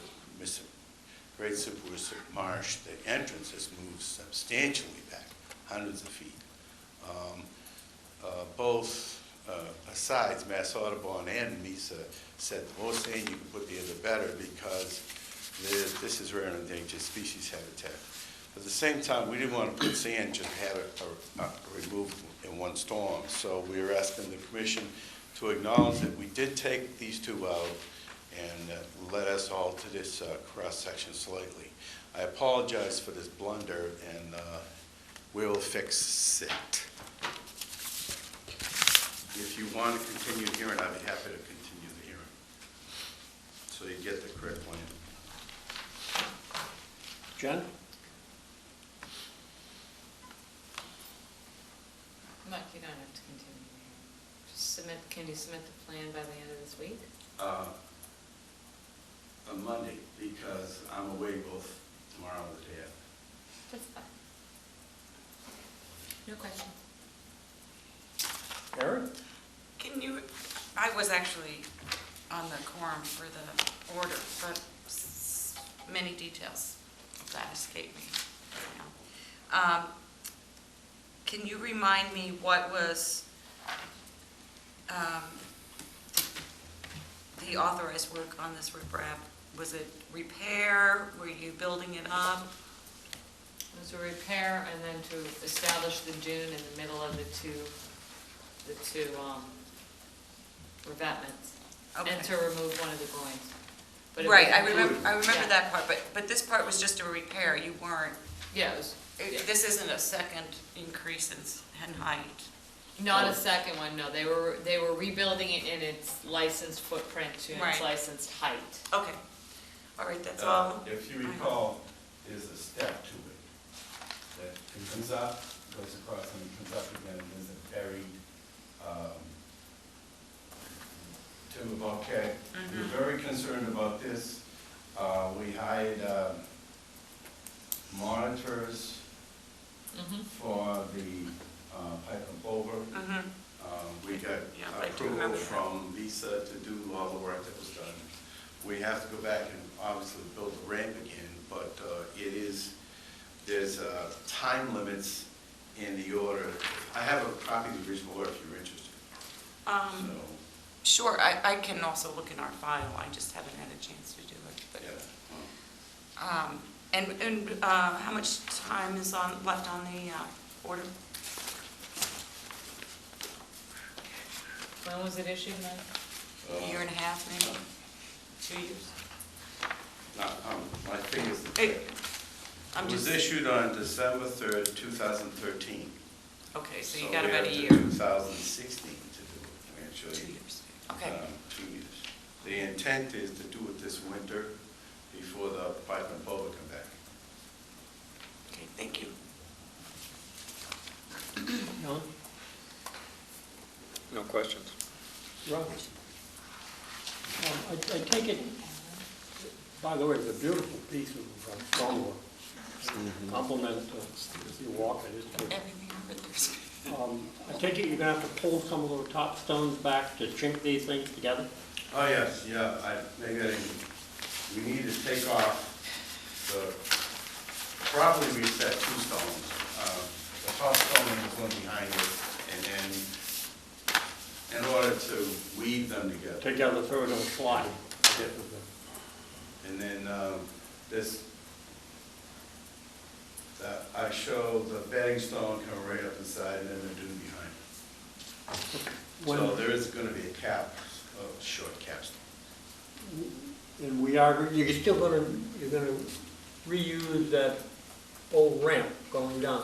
Marsh, the entrance has moved substantially back, hundreds of feet. Both sides, Mass Audubon and MESA, said the more sand you can put there, the better, because this is rare and endangered species habitat. At the same time, we didn't want to put sand, just have it removed in one storm. So we were asking the commission to acknowledge that we did take these two out and let us alter this cross-section slightly. I apologize for this blunder, and we'll fix it. If you want to continue the hearing, I'd be happy to continue the hearing, so you get the correct plan. Jen? Mike, you don't have to continue. Just submit, can you submit the plan by the end of this week? On Monday, because I'm away both tomorrow and the day after. That's fine. No question. Aaron? Can you, I was actually on the quorum for the order, but many details of that escape me right now. Can you remind me what was the authorized work on this riprap? Was it repair? Were you building it up? It was a repair and then to establish the dune in the middle of the two revetments. Okay. And to remove one of the groins. But it Right, was- I remember yeah. that part, but this part was just a repair. You weren't, Yeah, it was, yeah. this isn't a second increase in height. Not a second one, no. They were rebuilding it in its licensed footprint to its Right. licensed height. Okay, all right, that's all. If you recall, there's a step to it that comes up, goes across, and comes up again, and there's a buried timber bulkhead. We were very concerned about this. We hired monitors for the pipe and boulder. We got Yeah, I do remember approval that. from Lisa to do all the work that was done. We have to go back and obviously build the ramp again, but there's time limits in the order. I have a copy of the original order if you're interested. So, Sure, I can also look in our file. I just haven't had a chance to do it. But, yeah. and how much time is left on the order? When was it issued, Mike? A year and a half, maybe? 2 years? My figure's I'm it was just, issued on December 3rd, 2013. okay, so you got about a year. So we have to 2016 to do it, actually. 2 years, okay. 2 years. The intent is to do it this winter before the pipe and boulder come back. Okay, thank you. Ellen? No questions. Rob? I take it, by the way, it's a beautiful piece of stonework. Compliment your walk, it is good. Everything over there's. I take it you're gonna have to pull some of those top stones back to chink these things together? Oh, yes, yeah, we need to take off probably reset 2 stones. The top stone is one behind it, and then in order to weave them together. Together, so it'll slide. And then I show the bedding stone coming right up inside and then the dune behind. So there is going to be a short capstone. And you're still you're gonna reuse that old ramp going down?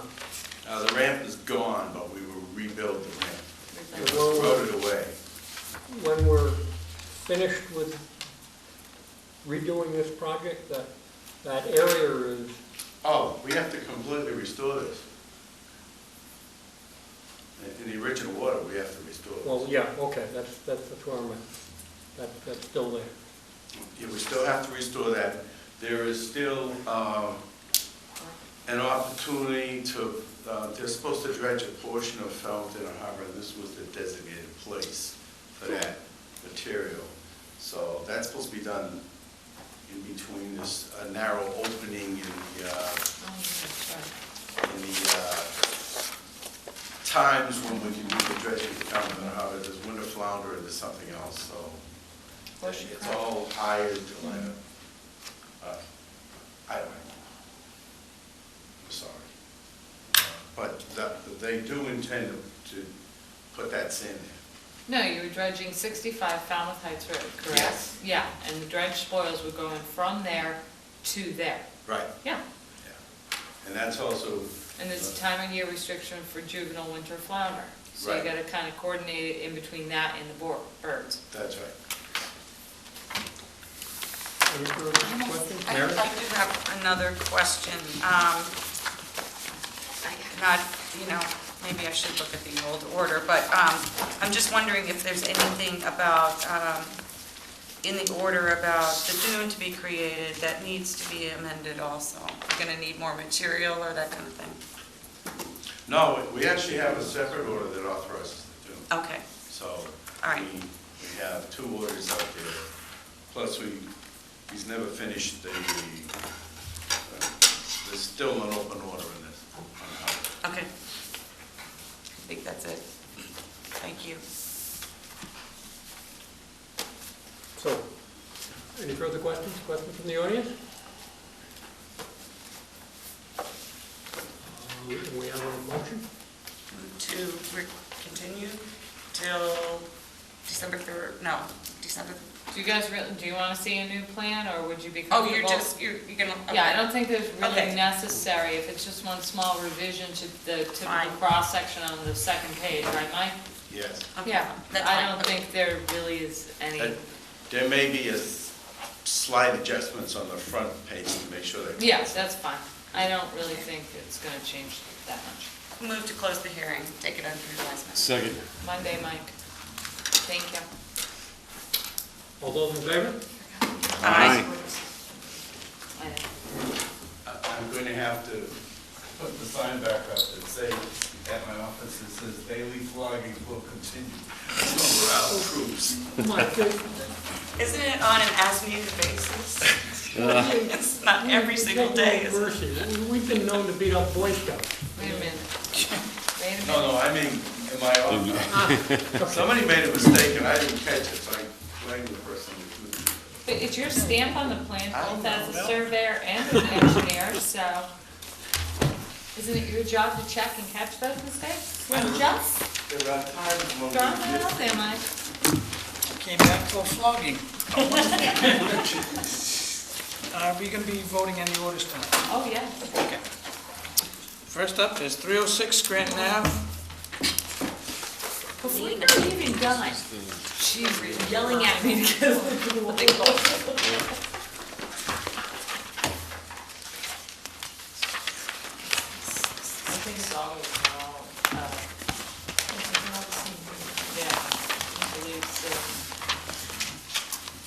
The ramp is gone, but we will rebuild the ramp. It was Well, eroded away. when we're finished with redoing this project, that area is, Oh, we have to completely restore this. In the original order, we have to restore this. well, yeah, okay, that's where I'm at. That's still there. Yeah, we still have to restore that. There is still an opportunity to, they're supposed to dredge a portion of Falmouth Harbor, and this was the designated place for that material. So that's supposed to be done in between this narrow opening in the times when we can do the dredging for Falmouth Harbor. There's winter flounder and there's something else, so it's all hired to line up. I don't know. I'm sorry. But they do intend to put that sand there. No, you were dredging 65 Falmouth Heights Road, correct? Yes. Yeah, and the dredge spoils were going from there to there. Right. Yeah, And that's also, and there's a time of year restriction for juvenile winter flounder. So you Right. gotta kind of coordinate it in between that and the birds. that's right. Any further questions? I Mary? do have another question. Not, maybe I should look at the old order, but I'm just wondering if there's anything about, in the order about the dune to be created that needs to be amended also. We're going to need more material or that kind of thing? No, we actually have a separate order that authorizes the dune. Okay, So all right. we have two orders out there. Plus, he's never finished there's still an open order in this. Okay. I think that's it. Thank you. So, any further questions? Questions from the audience? We have a motion? To continue till December 3rd, no, December. Do you guys really, do you want to see a new plan, or would you be Oh, comfortable? you're going to. Yeah, I don't think there's really Okay. necessary, if it's just one small revision to the typical Fine. cross-section on the second page, right, Mike? Yes. Yeah, That's I fine. don't think there really is any, There may be a slight adjustments on the front page to make sure that. yes, that's fine. I don't really think it's gonna change that much. Move to close the hearing, take it under advisement. Second. Monday, Mike. Thank you. All those in favor? Aye. I'm going to have to put the sign back up and say, at my office, it says daily flogging will continue. So we're out of troops. My goodness. Isn't it on an as-needed basis? It's not every single day, is it? Mercy. We've been known to beat up Boy Scouts. Wait a minute. Wait a minute. No, I mean, in my office. Somebody made a mistake and I didn't catch it, so I blamed the person who did it. But it's your stamp on the plan, I both as a know. surveyor and an engineer, so isn't it your job to check and catch those mistakes? Just There are times when throw we that out there, Mike. Came back to a flogging. Are we going to be voting on the orders tonight? Oh, yeah. Okay. First up is 306 Scranton Ave. Before you're even done, she's yelling at me because the big I think it's always all, yeah, I believe so.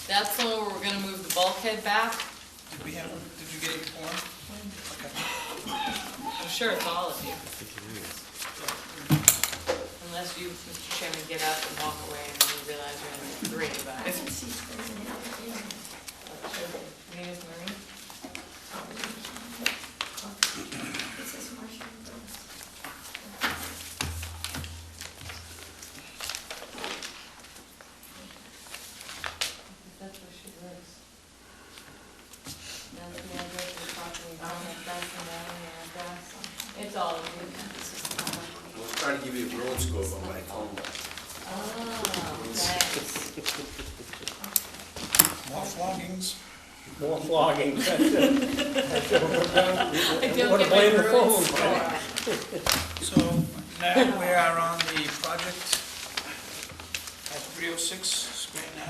That's the one where we're gonna move the bulkhead back. Did you get your form? Okay. I'm sure it's all of you. Unless you, Mr. Chairman, get up and walk away and then you realize you're in three, but. Name is Marie? That's where she lives. That's the address of the property, that's the address. It's all of you. I was trying to give you a road scope on my phone. Oh, thanks. More floggings. More flogging. That's it. That's it. I don't What get a blame my the roads phone. So now we are on the project at 306 Scranton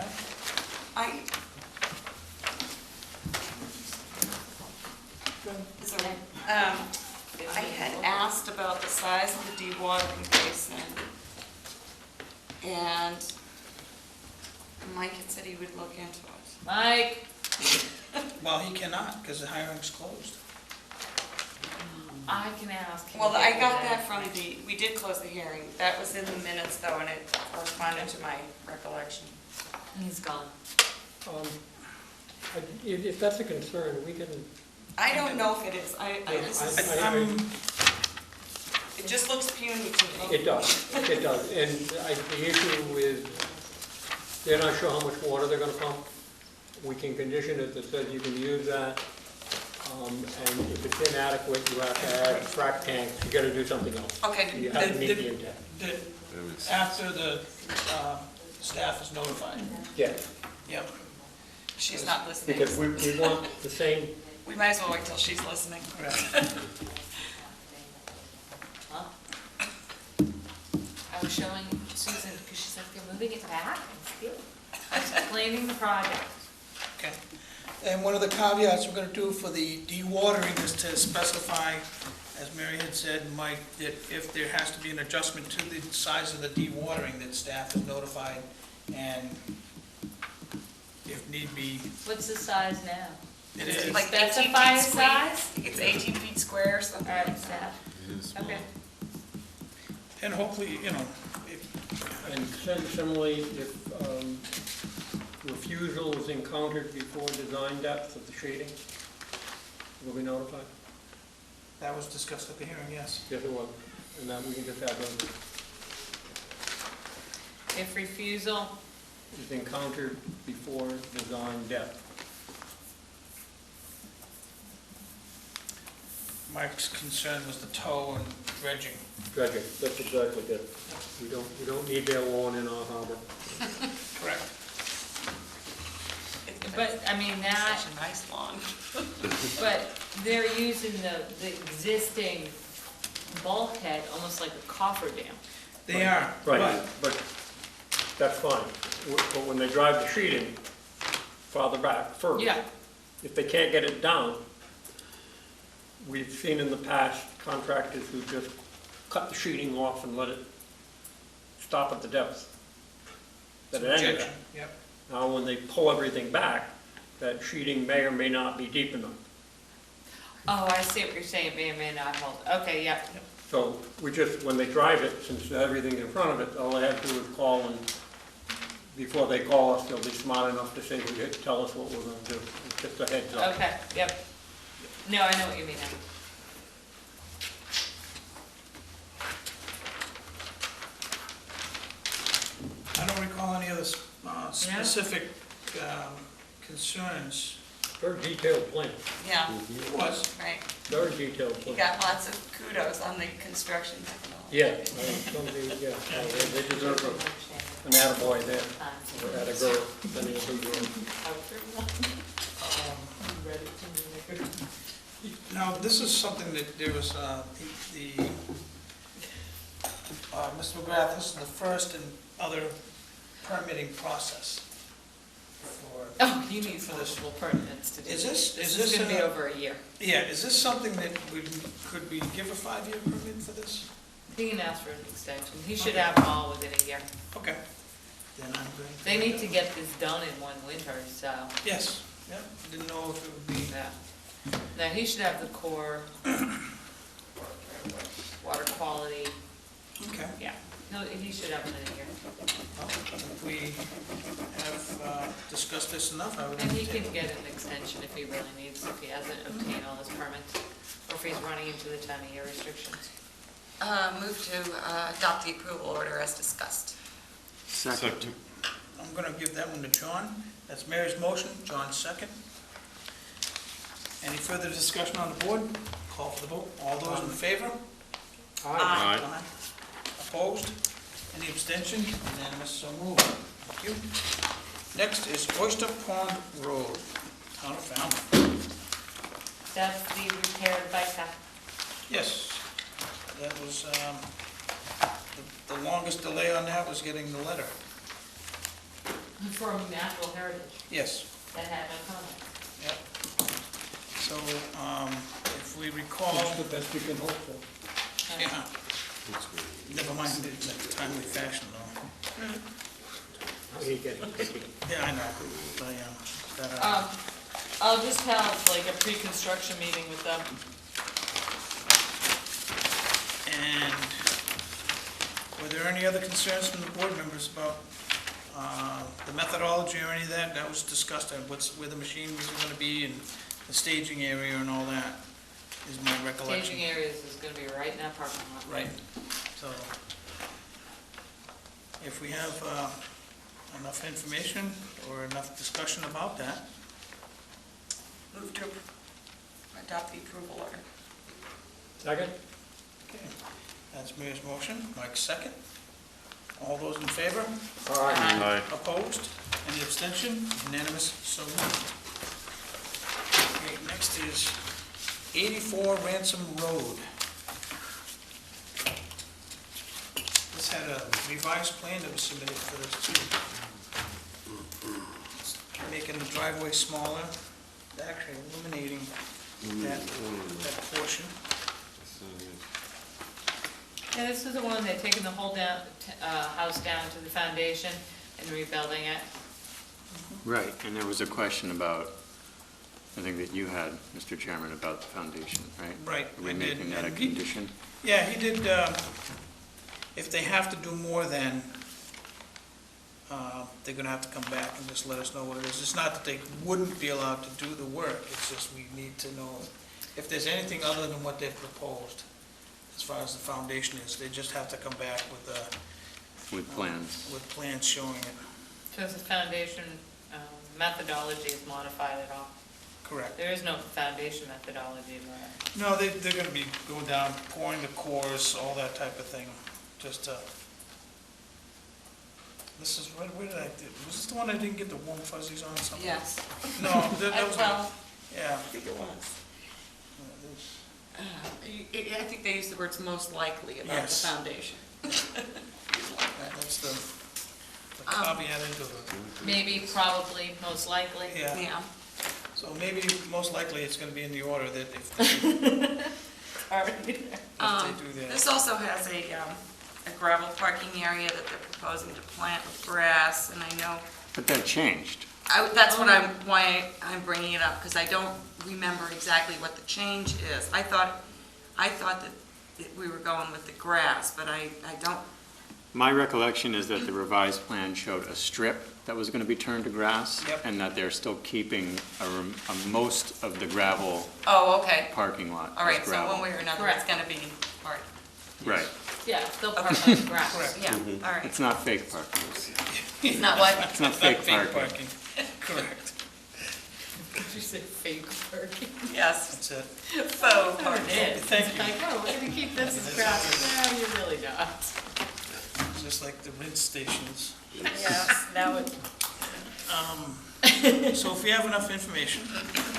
Ave. I had asked about the size of the dewatering basin, and Mike had said he would look into it. Mike? Well, he cannot, because the hiring's closed. I can ask him. Well, I got that from we did close the hearing. That was in the minutes though, and it corresponded to my recollection. He's gone. If that's a concern, we can, I don't know if it is. It just looks puny to me. it does, it does. And the issue is, they're not sure how much water they're gonna pump. We can condition it that says you can use that. And if it's inadequate, you have to add frac tanks, you gotta do something else. Okay. You have to meet the intent. After the staff is notified. Yeah, Yep. She's not listening. because we want the same, We might as well wait till she's listening. I was showing Susan, because she's like, they're moving it back. I was explaining the project. Okay. And one of the caveats we're gonna do for the dewatering is to specify, as Mary had said, Mike, that if there has to be an adjustment to the size of the dewatering, that staff is notified, and if need be, What's the size now? it It's is. like 18 Specify feet a square. size? It's 18 feet square or something All right, like that. staff. Okay. And hopefully, and similarly, if refusal is encountered before design depth of the shading, will be notified? that was discussed at the hearing, yes. Yes, it was, and that we can just add those. If refusal, Is encountered before design depth. Mike's concern was the tow and dredging. Dredging, that's exactly it. We don't need their lawn in our harbor. Correct. but, I mean, that, Such a nice lawn. but they're using the existing bulkhead almost like a cofferdam. They are, Right, but that's fine. But when they drive the sheeting farther back first. Yeah. If they can't get it down, we've seen in the past contractors who just cut the sheeting off and let it stop at the depth that it ended at. Objection, yep. Now, when they pull everything back, that sheeting may or may not be deep enough. Oh, I see what you're saying, may or may not hold. Okay, yeah. So we just, when they drive it, since everything's in front of it, all they have to do is call, and before they call us, they'll be smart enough to say, tell us what we're gonna do. It's just a heads up. Okay, yep. No, I know what you mean now. I don't recall any other specific concerns. Very detailed plan, Yeah, It was. right. very detailed You plan. got lots of kudos on the construction technology. Yeah, they deserve an attaboy there, or attagirl, depending on who you are. Now, this is something that there was, Mr. McGrath, this is the first and other permitting process for. Oh, you need multiple permits to do. Is this This is gonna be over a year. Yeah, is this something that could we give a 5-year permit for this? He can ask for an extension. He should have them all within a year. Okay. Then I'm good. They need to get this done in one winter, so, Yes, yep, didn't know if it would be. yeah. Now, he should have the core, water quality, Okay. yeah. He should have them in a year. Well, if we have discussed this enough, I would. And he entertain- can get an extension if he really needs, if he hasn't obtained all his permits, or if he's running into the 10-year restrictions. Move to adopt the approval order as discussed. Second. I'm gonna give that one to John. That's Mary's motion, John's second. Any further discussion on the board? Call for the vote. All those in favor? Aye. Opposed? Any abstention? Unanimous, so moved. Thank you. Next is Oyster Pond Road, Town of Falmouth. That's the repaired bike path. Yes, that was, the longest delay on that was getting the letter. From natural heritage Yes. that had no comment. Yep. So, if we recall, That's the best you can hope for. yeah, never mind in a timely fashion, though. How you getting picky? Yeah, I know, but, I'll just have like a pre-construction meeting with them. And were there any other concerns from the board members about the methodology or any of that? That was discussed, and where the machines are gonna be, and the staging area and all that, is my recollection. Staging areas is gonna be right in that parking lot. Right, so if we have enough information or enough discussion about that, Move to adopt the approval order. Second? okay, that's Mayor's motion, Mike's second. All those in favor? Aye. Opposed? Any abstention? Unanimous, so moved. Okay, next is 84 Ransom Road. This had a revised plan that was submitted for this too. It's making the driveway smaller, actually eliminating that portion. Yeah, this is the one, they're taking the whole house down to the foundation and rebuilding it. Right, and there was a question about, I think that you had, Mr. Chairman, about the foundation, right? Right, Are we I did, making that a and he- condition? Yeah, he did, if they have to do more than, they're gonna have to come back and just let us know what it is. It's not that they wouldn't be allowed to do the work, it's just we need to know if there's anything other than what they've proposed, as far as the foundation is. They just have to come back With plans? with plans showing it. So the foundation methodology is modified at all? Correct. There is no foundation methodology there. No, they're gonna be going down, pouring the cores, all that type of thing, just this is, where did was this the one I didn't get the warm fuzzies on or something? Yes. No, that was, Well, yeah. I think it was. I think they used the words most likely about the Yes. foundation. That's the caveat into it. Maybe, probably, most likely. Yeah, Yeah. so maybe, most likely, it's gonna be in the order that if they do that. This also has a gravel parking area that they're proposing to plant with grass, and I know, But that changed. that's why I'm bringing it up, because I don't remember exactly what the change is. I thought that we were going with the grass, but I don't, My recollection is that the revised plan showed a strip that was going to be turned to grass. Yep. And that they're still keeping most of the gravel oh, okay. parking lot All as right, so gravel. one way or another, it's gonna be part, Right. Yeah, still park on the grass. Correct. yeah, all right. It's not fake parking. It's not what? It's not fake parking. Correct, Did you say fake parking? Yes, that's it. faux Oh, parking. it is. Thank It's you. like, oh, we're gonna keep this as grass. No, you really not. Just like the rinse stations. Yes, now it, So if we have enough information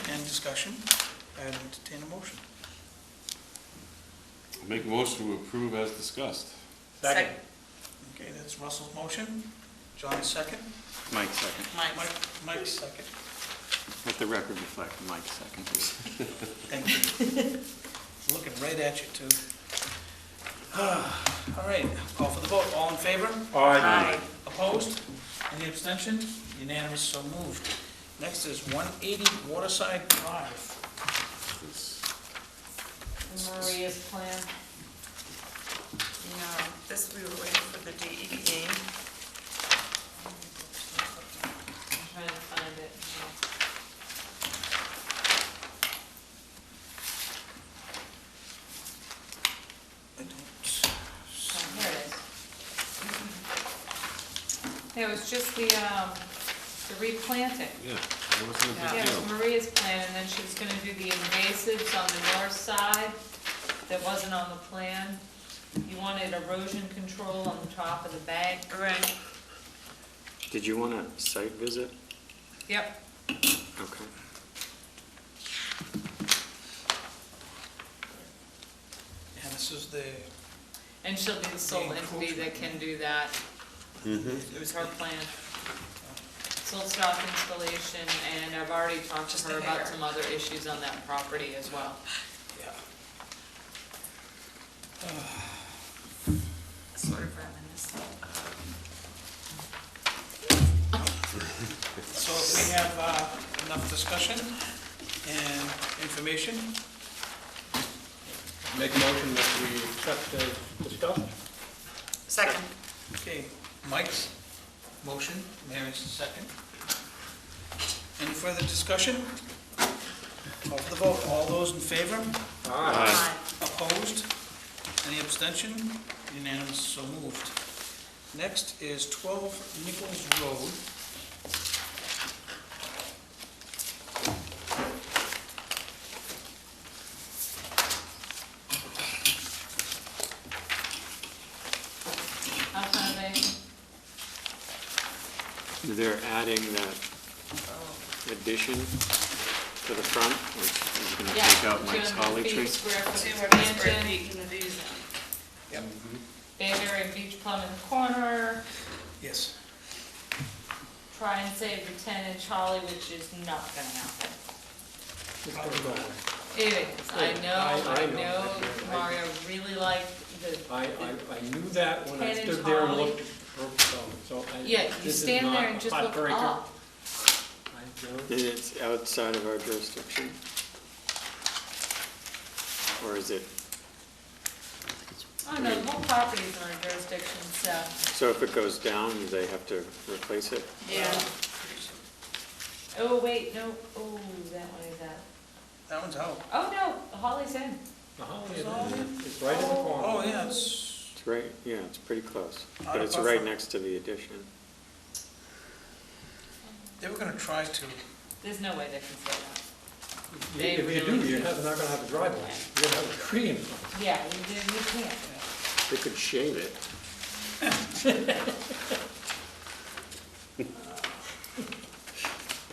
and discussion, I'd entertain a motion. Make a motion to approve as discussed. second, Okay, that's Russell's motion. John's second. Mike second. Mike's second. Let the record reflect Mike second. Thank you. Looking right at you, too. All right, call for the vote. All in favor? Aye. Opposed? Any abstention? Unanimous, so moved. Next is 180 Waterside Drive. Maria's plan. no, this, we were waiting for the DEP. I'm trying to find it. I don't, Oh, here it is. It was just the replanting. Yeah, that wasn't a Yeah, big it deal. was Maria's plan, and then she was gonna do the invasives on the north side that wasn't on the plan. You wanted erosion control on the top of the bank. Right. Did you want a site visit? Yep. Okay. and this is the, And she'll be the sole entity that can do that. It was her plan. full stop installation, and I've already talked to her about some other issues on that property as well. Sort of reminiscent. So if we have enough discussion and information, Make a motion that we accept as discussed. Second. okay, Mike's motion, Mary's second. Any further discussion? Call for the vote. All those in favor? Aye. Opposed? Any abstention? Unanimous, so moved. Next is 12 Nichols Road. House renovation. They're adding that addition to the front, which is going to Yeah, take out Mike's 200 holly feet, tree. square foot 200 square expansion, feet in the V zone. Yep. Bay Area Beach Plum in the corner, Yes. try and save the 10-inch holly, which is not gonna happen. It's gonna go away. It is, I I know. know Mario really liked the, I knew that when I 10-inch stood there and holly. looked at the so I. yeah, you this is stand not there and a just hot look breaker. up. It's outside of our jurisdiction? Or is it, Oh, no, the whole property is in our jurisdiction, so, so if it goes down, do they have to replace it? Yeah. oh, wait, no, oh, that one is out. That one's out. Oh, no, the holly's in. The holly it's right in the corner. Oh, yeah, it's, It's right, yeah, it's pretty close, Out but of it's buffer. right next to the addition. they were gonna try to, There's no way they can say that. If you do, you're not gonna have a driveway. You're gonna have a tree in front. Yeah, we can't. They could shave it.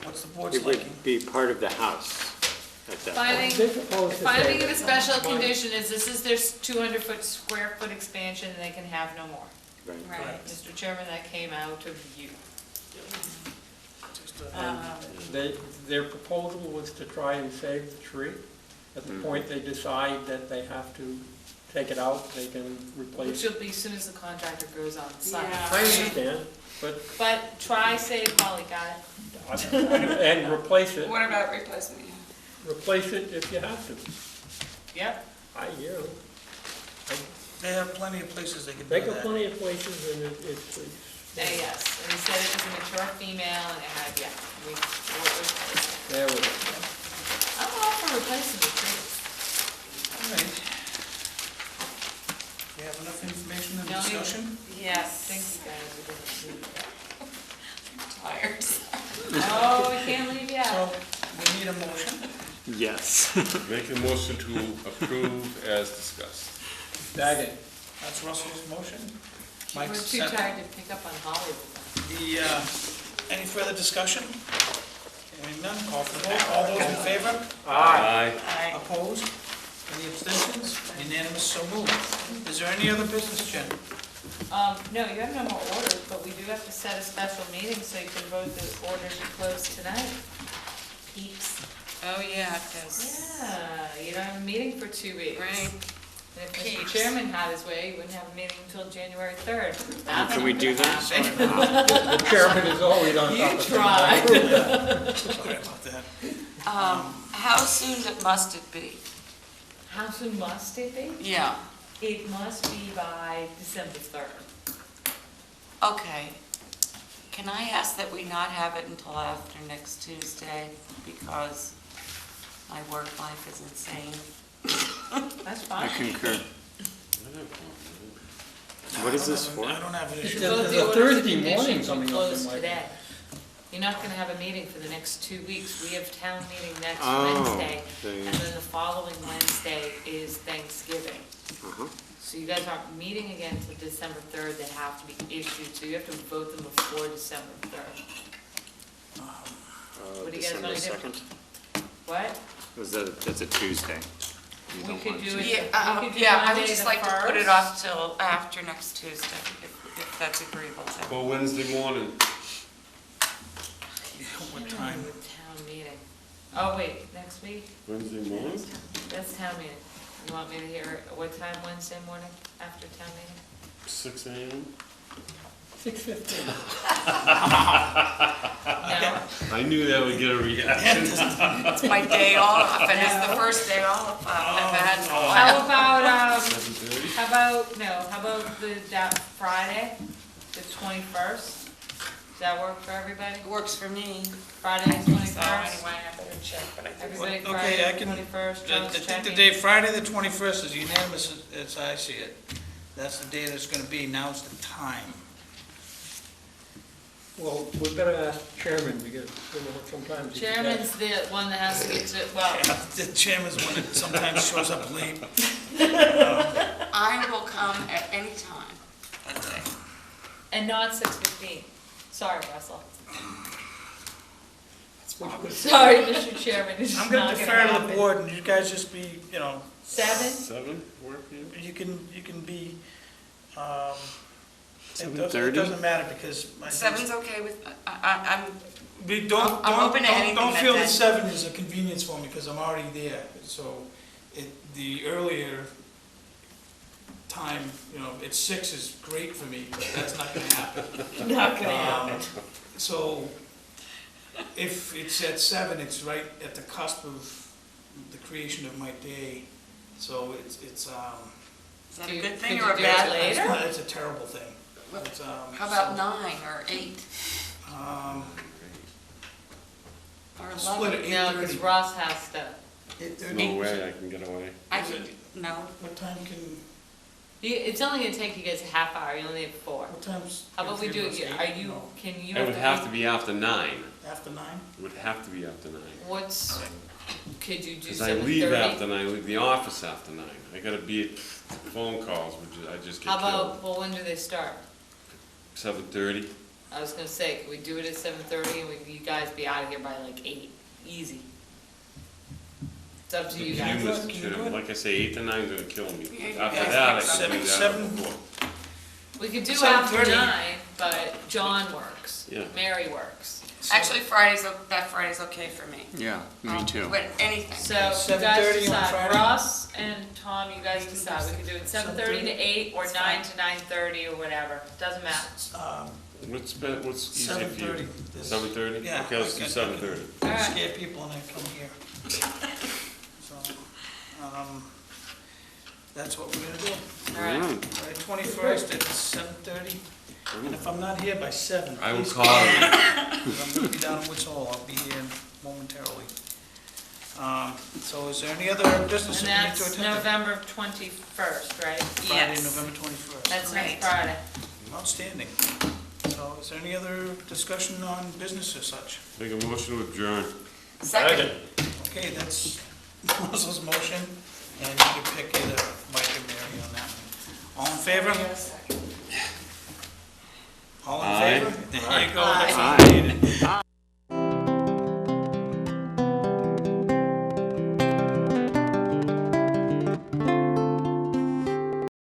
what's the board's It liking? would be part of the house at that point. Finding, They're supposed to finding say of a that. special condition is this is their 200-foot square foot expansion, and they can have no more. Right. Right, Mr. Chairman, that came out of you. Just a- Their proposal was to try and save the tree. At the point they decide that they have to take it out, they can Which replace. will be as soon as the contractor goes on site. Yeah. I understand, but, But try save holly, got it? and replace it, What about replacement? replace it if you have to. Yep. They have plenty of places they can do They got that. plenty of places and it's. Yes, and he said it was a mature female, and it had, yeah, we, There we go. I'm all for replacing the trees. All right. We have enough information and No, you- discussion? Yes. Thanks, guys, we didn't do that. Tired. Oh, we can't leave yet. So, we need a motion. Yes. Make a motion to approve as discussed. Second. That's Russell's motion. We're Mike's too second. tired to pick up on holly with them. Any further discussion? Hearing none, call for the vote. All those in favor? Aye. Opposed? Any abstentions? Unanimous, so moved. Is there any other business, Jen? No, you have no more orders, but we do have to set a special meeting so you can vote the orders you closed tonight. Peeps. Oh, yeah, because, Yeah, you don't have a meeting for 2 weeks. right. And if Mr. Peeps. Chairman had his way, you wouldn't have a meeting until January 3rd. Can we do that? The chairman is always on top You of things. tried. Sorry about that. How soon must it be? How soon must it be? Yeah, It must be by December 3rd. okay. Can I ask that we not have it until after next Tuesday, because my work life is insane. That's I fine. concur. What is this for? I don't have an issue. There's Vote a the orders Thursday and morning conditions you coming up closed in my- today. You're not gonna have a meeting for the next 2 weeks. We have town meeting next Oh, Wednesday, the- and then the following Wednesday is Thanksgiving. Uh-huh. So you guys aren't meeting again until December 3rd. They have to be issued, so you have to vote them before December 3rd. What do you guys December wanna do? 2nd? What? That's a Tuesday. You We don't could want do to- it. Yeah, We could do yeah, I Monday would just the like to put it 1st. off till after next Tuesday, if that's agreeable to. Well, Wednesday morning, What time? Town meeting. Oh, wait, next week? Wednesday morning? That's town meeting. You want me to hear it? What time Wednesday morning after town meeting? 6 a.m.? 6:15. No? I knew that would get a reaction. It's my day off, and it's the first day off I've had in a while. How about, how about that Friday, the 21st? Does that work for everybody? It works for me. Friday, the 21st? So anyway, I better check, but I think. Everybody, Okay, I Friday, can, the 21st, I John's think the checking? day, Friday the 21st is unanimous as I see it. That's the day that's gonna be, now's the time. Well, we better ask chairman, because, you know, sometimes. he Chairman's the one that has to get to, well, The chairman's one that sometimes shows up late. I will come at any time that day. and not 6:15. Sorry, Russell. Sorry, Mr. Chairman, this is I'm not gonna gonna defer to the happen. board, and you guys just be, 7? 7 work for you? you can be, it 7:30? doesn't matter, because. Seven's okay with, I'm, We I'm open to anything Don't that feel day. that 7 is a convenience for me, because I'm already there, so the earlier time, it's 6 is great for me, but that's not gonna happen. Not gonna happen. So, if it's at 7, it's right at the cusp of the creation of my day, so it's, is that a good thing Could or a you do it bad later? thing? it's a terrible thing. It's, How about 9 or 8 or Split 11? it. No, because Ross has to, No way I can get away. I can, no, What time can, it's only gonna take you guys a half hour, you only have 4. what time's? How about we do it, Eight? are you, No. can you? It would have to be after 9. After 9? It would have to be after 9. What's, could you do Because I leave 7:30? after 9, I leave the office after 9. I gotta be at phone calls, I just get How killed. about, well, when do they start? 7:30? I was gonna say, can we do it at 7:30 and you guys be out of here by like 8? Easy. It's up to you guys. Like I say, 8 to 9 is gonna kill me. Yeah, After yeah, that, I seven- can do that seven- before. We could do 7:30. after 9, but John works. Yeah. Mary works. actually, that Friday's okay for me. Yeah, me too. When, anything. So you 7:30 guys on decide, Friday? Ross and Tom, you guys decide. We could do it 7:30 to 8 or It's 9 fine. to 9:30 or whatever. Doesn't matter. What's easier for you? 7:30. 7:30? Yeah. Okay, let's do 7:30. All right. Scare people and I come here. So, that's what we're gonna do. All right. All right, 21st at 7:30, and if I'm not here by 7, I will please call call me. you. 'Cause I'm gonna be down in Woods Hole, I'll be here momentarily. So is there any other business And that we need to that's attend to? November 21st, right? Friday, Yes. November 21st. That's Right. next Friday. Outstanding. So is there any other discussion on business or such? Make a motion to adjourn. Second. Okay, that's Russell's motion, and you can pick either Mike or Mary on that one. All in favor? Yes. All in Aye. favor? There you go. Aye. That's what we needed.